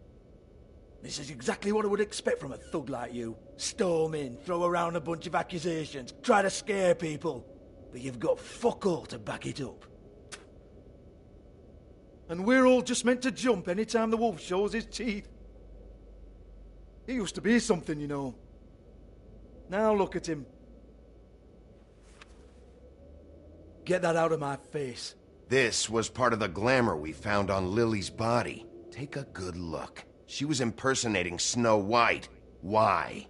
This is exactly what I would expect from a thug like you. Storm in, throw around a bunch of accusations, try to scare people. But you've got fuck all to back it up. And we're all just meant to jump any time the wolf shows his teeth. He used to be something, you know. Now look at him. Get that out of my face. This was part of the glamour we found on Lily's body. Take a good look. She was impersonating Snow White. Why?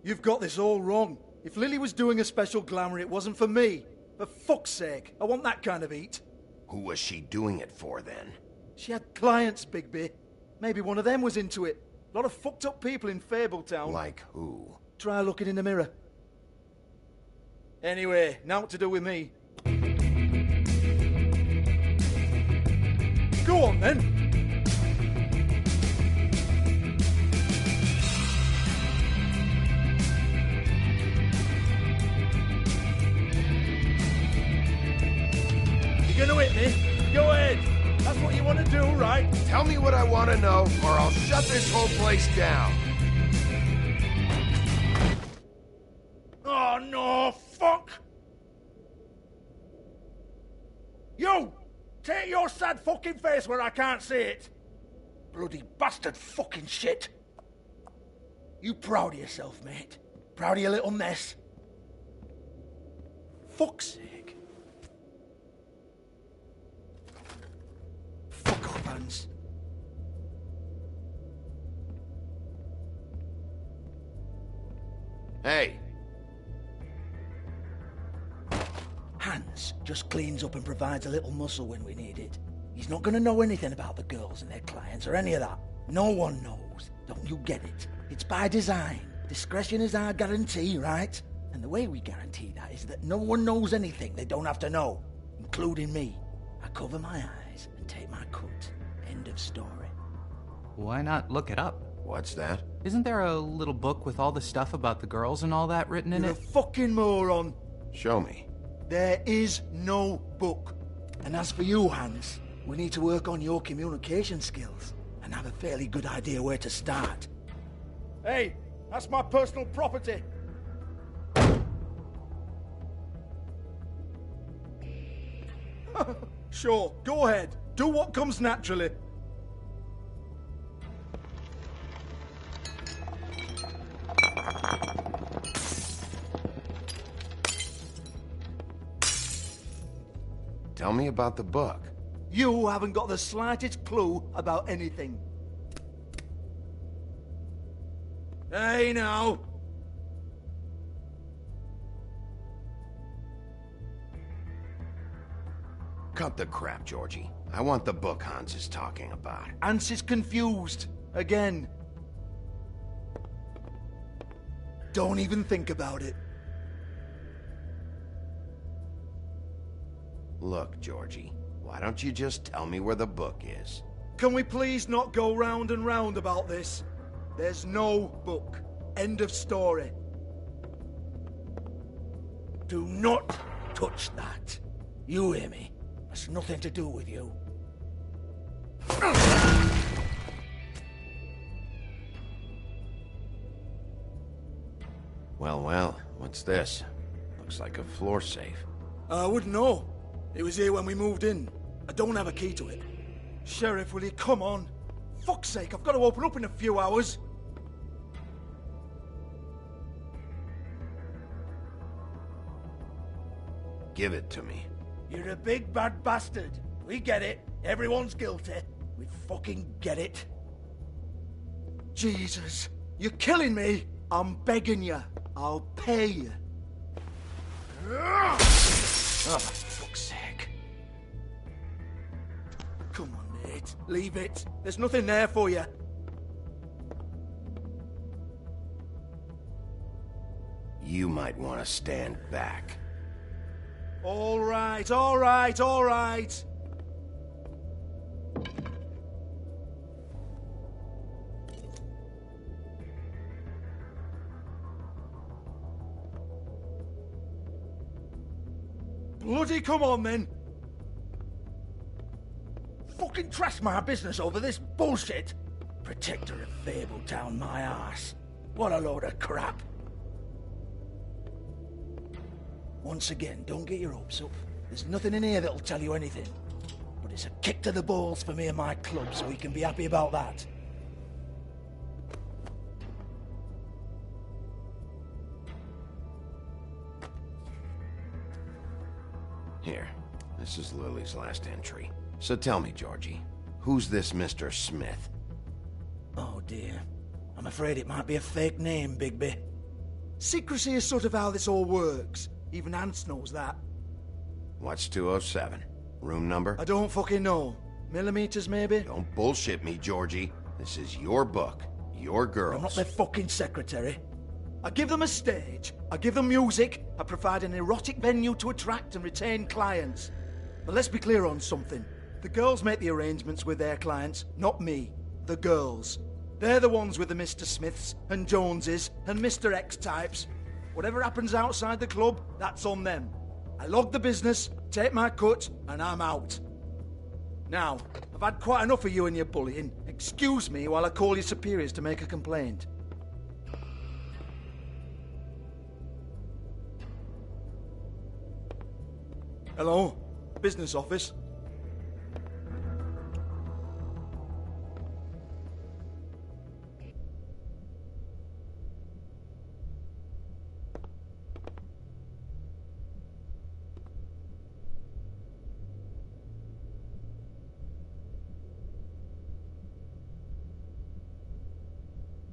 You've got this all wrong. If Lily was doing a special glamour, it wasn't for me. For fuck's sake, I want that kind of eat. Who was she doing it for, then? She had clients, Bigby. Maybe one of them was into it. A lot of fucked up people in Fabletown. Like who? Try looking in the mirror. Anyway, now what to do with me. Go on, then. You're gonna hit me? Go ahead. That's what you want to do, right? Tell me what I want to know, or I'll shut this whole place down. Oh, no, fuck! You! Take your sad fucking face where I can't see it! Bloody bastard fucking shit! You proud of yourself, mate? Proud of your little mess? Fuck's sake. Fuck off, Hans. Hey! Hans just cleans up and provides a little muscle when we need it. He's not gonna know anything about the girls and their clients or any of that. No one knows. Don't you get it? It's by design. Discretion is our guarantee, right? And the way we guarantee that is that no one knows anything they don't have to know, including me. I cover my eyes and take my cut. End of story. Why not look it up? What's that? Isn't there a little book with all the stuff about the girls and all that written in You're it? a fucking moron. Show me. There is no book. And as for you, Hans, we need to work on your communication skills and have a fairly good idea where to start. Hey, that's my personal property. Sure, go ahead. Do what comes naturally. Tell me about the book. You haven't got the slightest clue about anything. Hey, now! Cut the crap, Georgie. I want the book Hans is talking about. Hans is confused. Again. Don't even think about it. Look, Georgie, why don't you just tell me where the book is? Can we please not go round and round about this? There's no book. End of story. Do not touch that. You hear me? That's nothing to do with you. Well, what's this? Looks like a floor safe. I wouldn't know. It was here when we moved in. I don't have a key to it. Sheriff, will you come on? Fuck's sake, I've got to open up in a few hours. Give it to me. You're a big bad bastard. We get it. Everyone's guilty. We fucking get it. Jesus, you're killing me. I'm begging you. I'll pay you. Oh, for fuck's sake. Come on, Nate. Leave it. There's nothing there for you. You might want to stand back. All right, all right, all right. Bloody come on, then. Fucking trash my business over this bullshit. Protector of Fabletown, my ass. What a load of crap. Once again, don't get your hopes up. There's nothing in here that'll tell you anything. But it's a kick to the balls for me and my club, so we can be happy about that. Here, this is Lily's last entry. So tell me, Georgie, who's this Mr. Smith? Oh dear. I'm afraid it might be a fake name, Bigby. Secrecy is sort of how this all works. Even Hans knows that. What's 207? Room number? I don't fucking know. Millimeters, maybe? Don't bullshit me, Georgie. This is your book. Your girls. I'm not their fucking secretary. I give them a stage, I give them music, I provide an erotic venue to attract and retain clients. But let's be clear on something. The girls make the arrangements with their clients, not me. The girls. They're the ones with the Mr. Smiths and Joneses and Mr. X types. Whatever happens outside the club, that's on them. I log the business, take my cut, and I'm out. Now, I've had quite enough of you and your bullying. Excuse me while I call your superiors to make a complaint. Hello? Business office?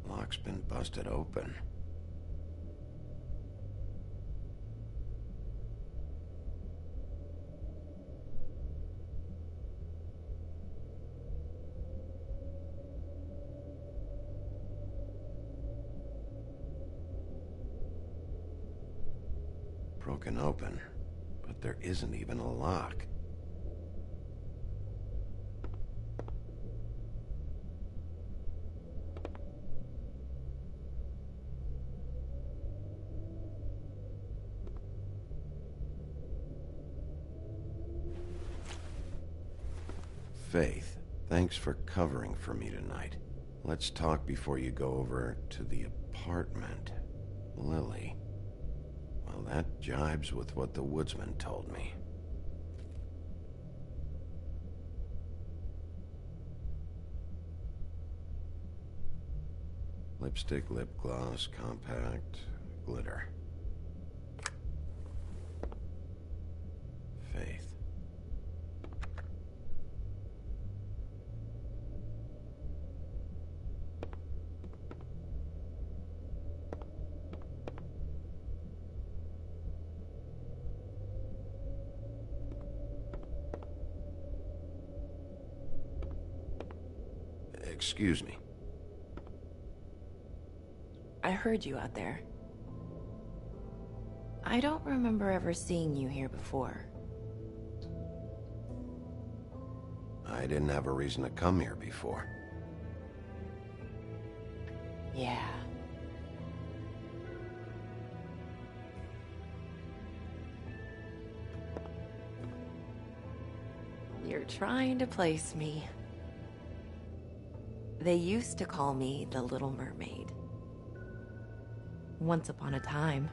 Lock's been busted open. Broken open, but there isn't even a lock. Faith, thanks for covering for me tonight. Let's talk before you go over to the apartment. Lily. Well, that jibes with what the woodsman told me. Lipstick, lip gloss, compact, glitter. Faith. Excuse me. I heard you out there. I don't remember ever seeing you here before. I didn't have a reason to come here before. Yeah. You're trying to place me. They used to call me the Little Mermaid. Once upon a time.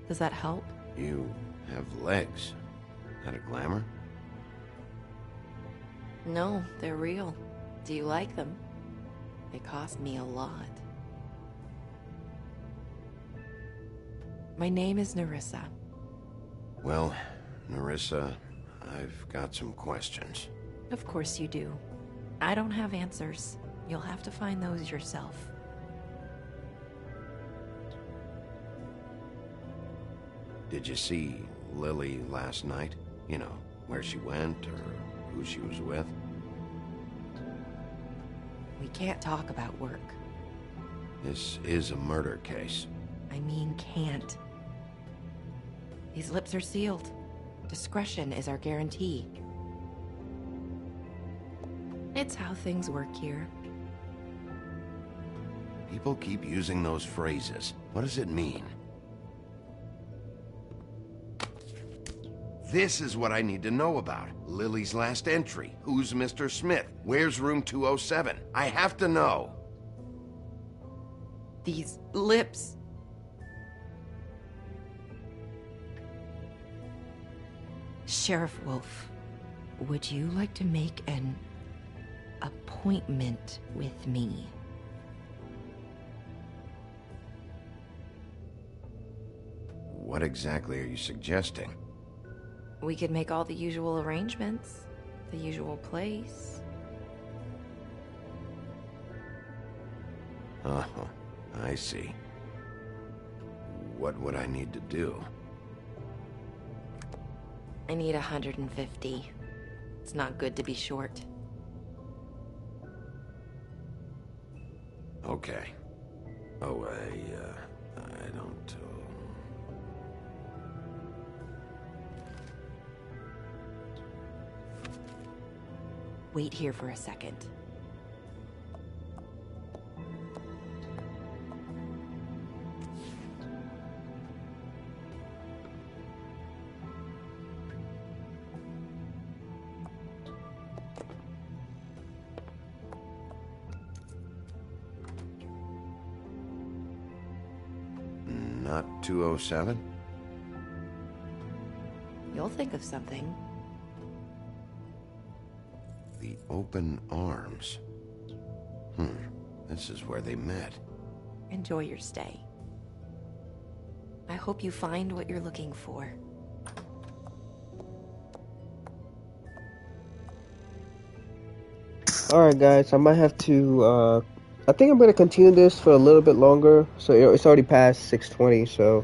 Does that help? You have legs. That a glamour? No, they're real. Do you like them? They cost me a lot. My name is Nerissa. Well, Nerissa, I've got some questions. Of course you do. I don't have answers. You'll have to find those yourself. Did you see Lily last night? You know, where she went or who she was with? We can't talk about work. This is a murder case. I mean can't. These lips are sealed. Discretion is our guarantee. It's how things work here. People keep using those phrases. What does it mean? This is what I need to know about. Lily's last entry. Who's Mr. Smith? Where's room 207? I have to know. These lips. Sheriff Wolf, would you like to make an appointment with me? What exactly are you suggesting? We could make all the usual arrangements. The usual place. Oh, I see. What would I need to do? I need 150. It's not good to be short. Okay. Oh, I don't... Wait here for a second. Not 207? You'll think of something. The Open Arms. This is where they met. Enjoy your stay. I hope you find what you're looking for. Alright guys, I might have to, I think I'm going to continue this for a little bit longer. So it's already past 6:20, so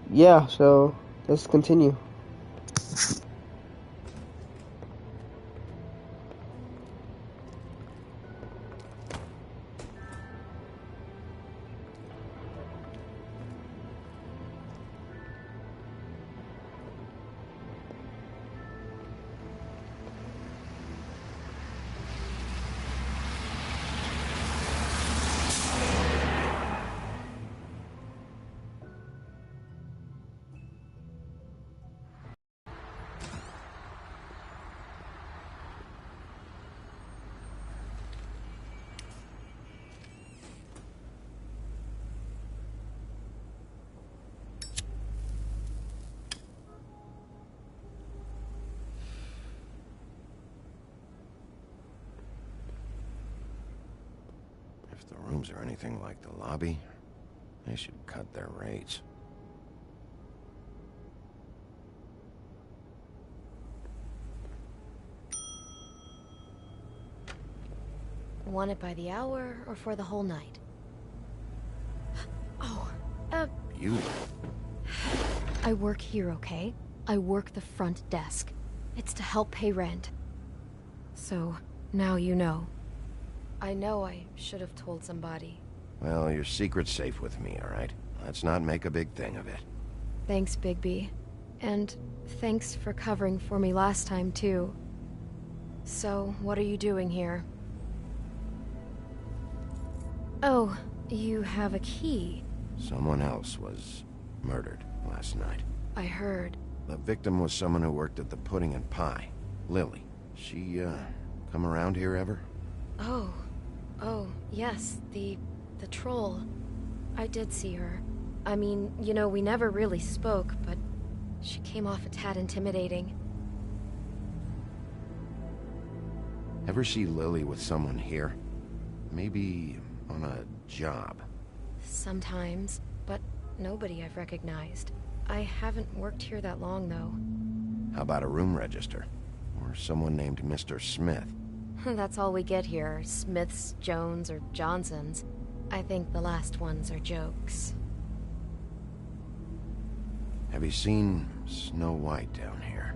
yeah, so let's continue. If the rooms are anything like the lobby, they should cut their rates. Want it by the hour or for the whole night? Oh, You? I work here, okay? I work the front desk. It's to help pay rent. So, now you know. I know I should have told somebody. Well, your secret's safe with me, all right? Let's not make a big thing of it. Thanks, Bigby. And thanks for covering for me last time, too. So, what are you doing here? Oh, you have a key. Someone else was murdered last night. I heard. The victim was someone who worked at the Pudding and Pie. Lily. She, come around here ever? Oh, yes, the troll. I did see her. I mean, you know, we never really spoke, but she came off a tad intimidating. Ever see Lily with someone here? Maybe on a job? Sometimes, but nobody I've recognized. I haven't worked here that long, though. How about a room register? Or someone named Mr. Smith? That's all we get here, Smiths, Jones, or Johnsons. I think the last ones are jokes. Have you seen Snow White down here?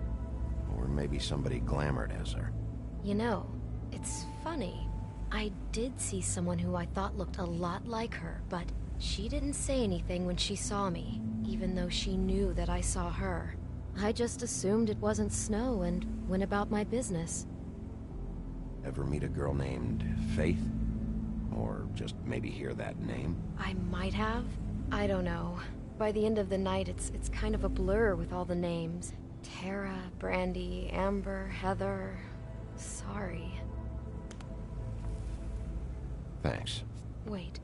Or maybe somebody glamored as her? You know, it's funny. I did see someone who I thought looked a lot like her, but she didn't say anything when she saw me, even though she knew that I saw her. I just assumed it wasn't Snow and went about my business. Ever meet a girl named Faith? Or just maybe hear that name? I might have. I don't know. By the end of the night, it's kind of a blur with all the names. Tara, Brandy, Amber, Heather... Sorry. Thanks. Wait.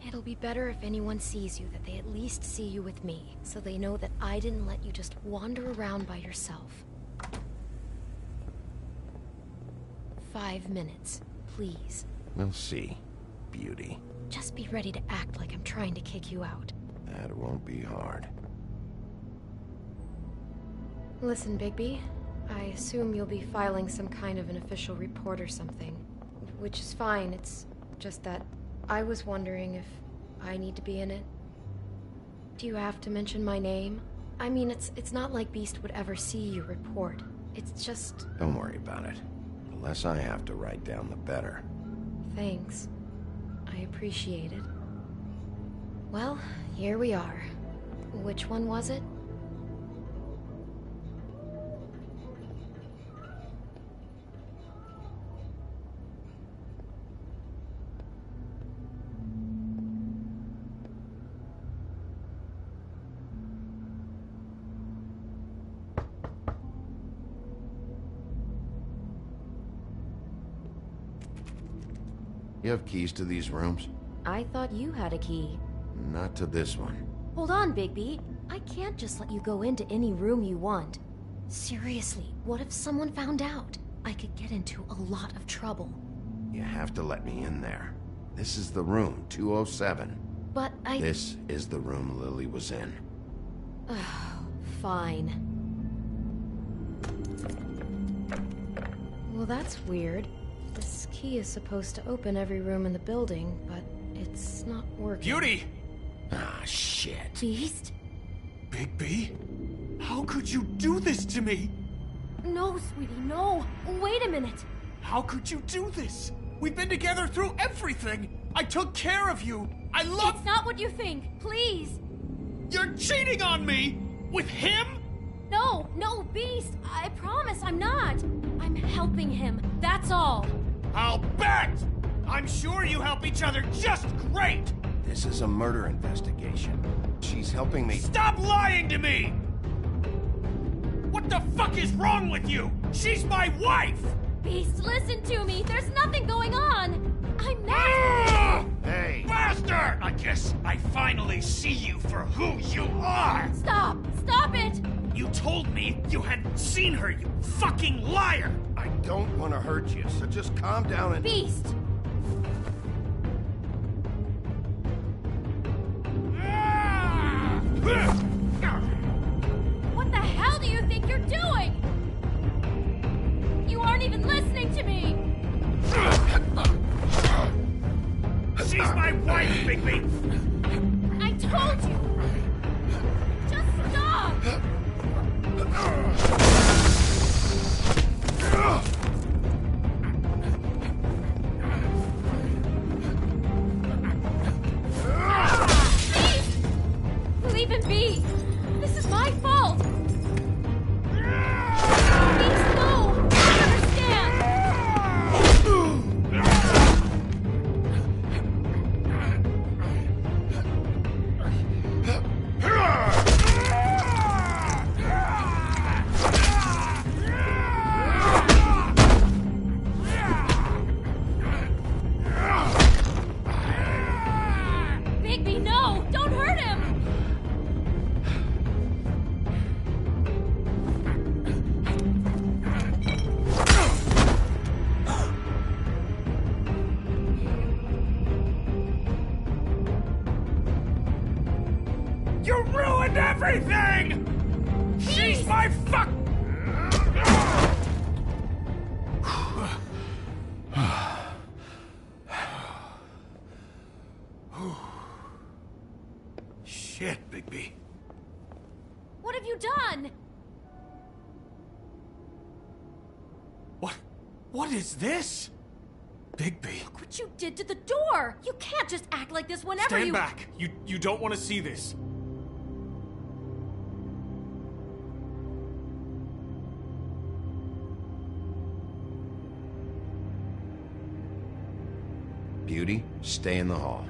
It'll be better if anyone sees you that they at least see you with me, so they know that I didn't let you just wander around by yourself. 5 minutes, please. We'll see, beauty. Just be ready to act like I'm trying to kick you out. That won't be hard. Listen, Bigby. I assume you'll be filing some kind of an official report or something. Which is fine, it's just that I was wondering if I need to be in it. Do you have to mention my name? I mean, it's not like Beast would ever see your report. It's just... Don't worry about it. The less I have to write down, the better. Thanks. I appreciate it. Well, here we are. Which one was it? You have keys to these rooms? I thought you had a key. Not to this one. Hold on, Bigby. I can't just let you go into any room you want. Seriously, what if someone found out? I could get into a lot of trouble. You have to let me in there. This is the room, 207. But This is the room Lily was in. Fine. Well, that's weird. This key is supposed to open every room in the building, but it's not working. Beauty! Ah, shit. Beast? Bigby? How could you do this to me? No, sweetie, no. Wait a minute. How could you do this? We've been together through everything. I took care of you. I love... It's not what you think. Please. You're cheating on me! With him? No, Beast. I promise I'm not. I'm helping him. That's all. I'll bet! I'm sure you help each other just great! This is a murder investigation. She's helping me... Stop lying to me! What the fuck is wrong with you? She's my wife! Beast, listen to me. There's nothing going on. I'm not... Hey! Bastard! I guess I finally see you for who you are! Stop! Stop it! You told me you hadn't seen her, you fucking liar! I don't want to hurt you, so just calm down and... Beast! What the hell do you think you're doing? You aren't even listening to me! She's my wife, Bigby! I told you! Just stop! everything! She's my fuck... Shit, Bigby. What have you done? What is this? Bigby. Look what you did to the door! You can't just act like this whenever Stand back. You don't want to see this. Beauty, stay in the hall.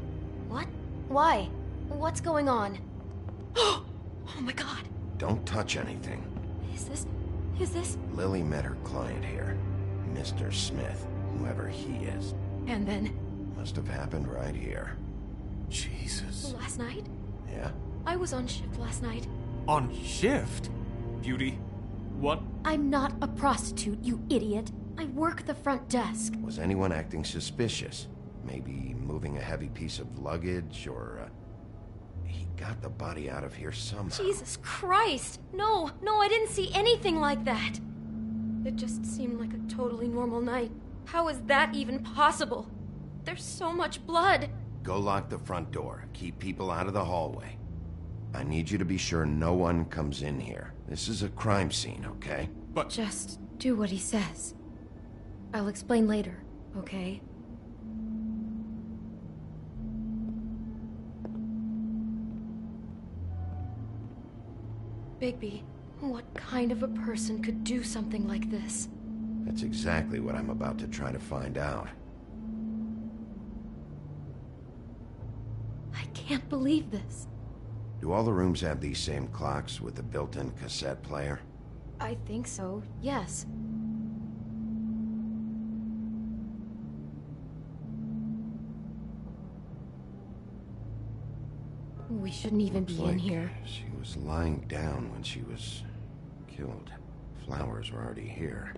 What? Why? What's going on? Oh my god. Don't touch anything. Is this... Lily met her client here, Mr. Smith, whoever he is. And then... Must have happened right here. Jesus. Last night? Yeah? I was on shift last night. On shift? Beauty, what? I'm not a prostitute, you idiot. I work the front desk. Was anyone acting suspicious? Maybe moving a heavy piece of luggage, or... He got the body out of here somehow. Jesus Christ! No, I didn't see anything like that. It just seemed like a totally normal night. How is that even possible? There's so much blood. Go lock the front door. Keep people out of the hallway. I need you to be sure no one comes in here. This is a crime scene, okay? But... Just do what he says. I'll explain later, okay? Bigby, what kind of a person could do something like this? That's exactly what I'm about to try to find out. I can't believe this. Do all the rooms have these same clocks with the built-in cassette player? I think so, yes. We shouldn't even be in here. She was lying down when she was killed. Flowers were already here.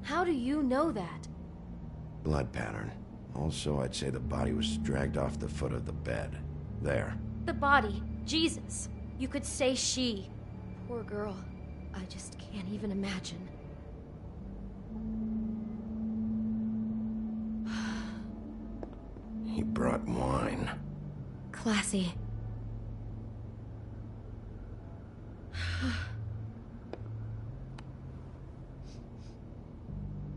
How do you know that? Blood pattern. Also, I'd say the body was dragged off the foot of the bed. There. The body. Jesus. You could say she. Poor girl. I just can't even imagine. He brought wine. Classy.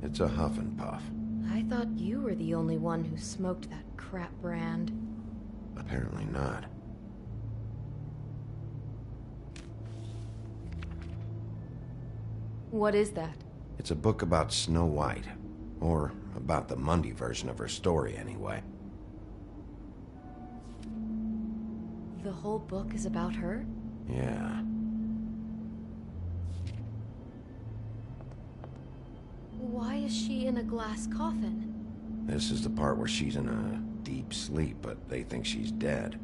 It's a Huff and Puff. I thought you were the only one who smoked that crap brand. Apparently not. What is that? It's a book about Snow White. Or about the Mundy version of her story, anyway. The whole book is about her? Yeah. Why is she in a glass coffin? This is the part where she's in a deep sleep, but they think she's dead.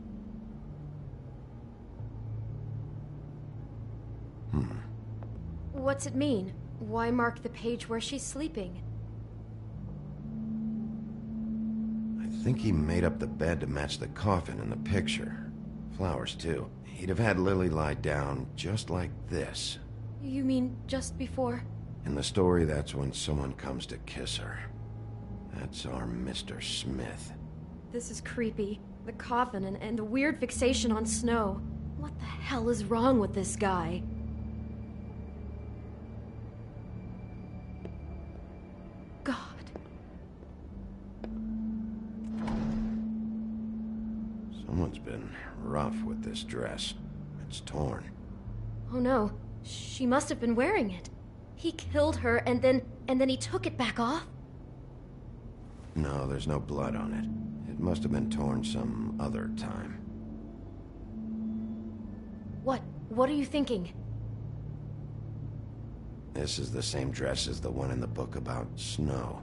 What's it mean? Why mark the page where she's sleeping? I think he made up the bed to match the coffin in the picture. Flowers, too. He'd have had Lily lie down just like this. You mean just before? In the story, that's when someone comes to kiss her. That's our Mr. Smith. This is creepy. The coffin and the weird fixation on Snow. What the hell is wrong with this guy? God. Someone's been rough with this dress. It's torn. Oh no, she must have been wearing it. He killed her and then he took it back off? No, there's no blood on it. It must have been torn some other time. What are you thinking? This is the same dress as the one in the book about Snow.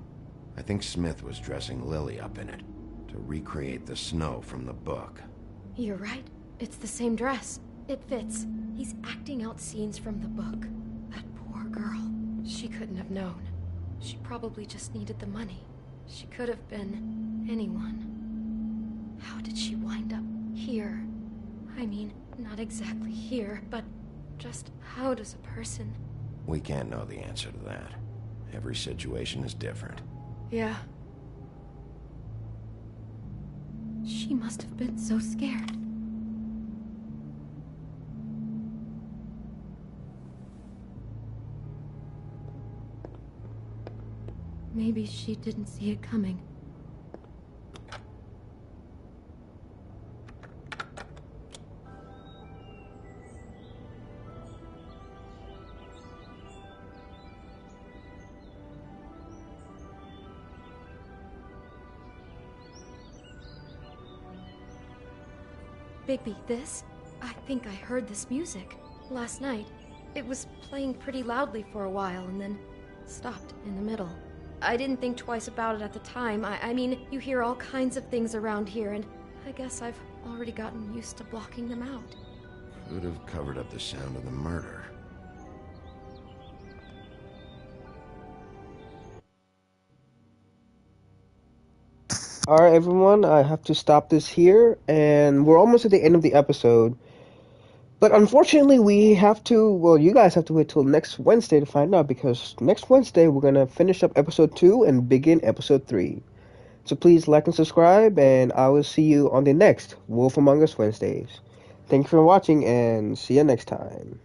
I think Smith was dressing Lily up in it, to recreate the Snow from the book. You're right. It's the same dress. It fits. He's acting out scenes from the book. That poor girl. She couldn't have known. She probably just needed the money. She could have been anyone. How did she wind up here? I mean, not exactly here, but just how does a person... We can't know the answer to that. Every situation is different. Yeah. She must have been so scared. Maybe she didn't see it coming. Bigby, this? I think I heard this music. Last night. It was playing pretty loudly for a while and then stopped in the middle. I didn't think twice about it at the time. I mean, you hear all kinds of things around here, and I guess I've already gotten used to blocking them out. Could have covered up the sound of the murder. Alright, everyone, I have to stop this here, and we're almost at the end of the episode. But unfortunately, we have to, well, you guys have to wait till next Wednesday to find out, because next Wednesday we're going to finish up episode 2 and begin episode 3. So please like and subscribe, and I will see you on the next Wolf Among Us Wednesdays. Thank you for watching, and see you next time.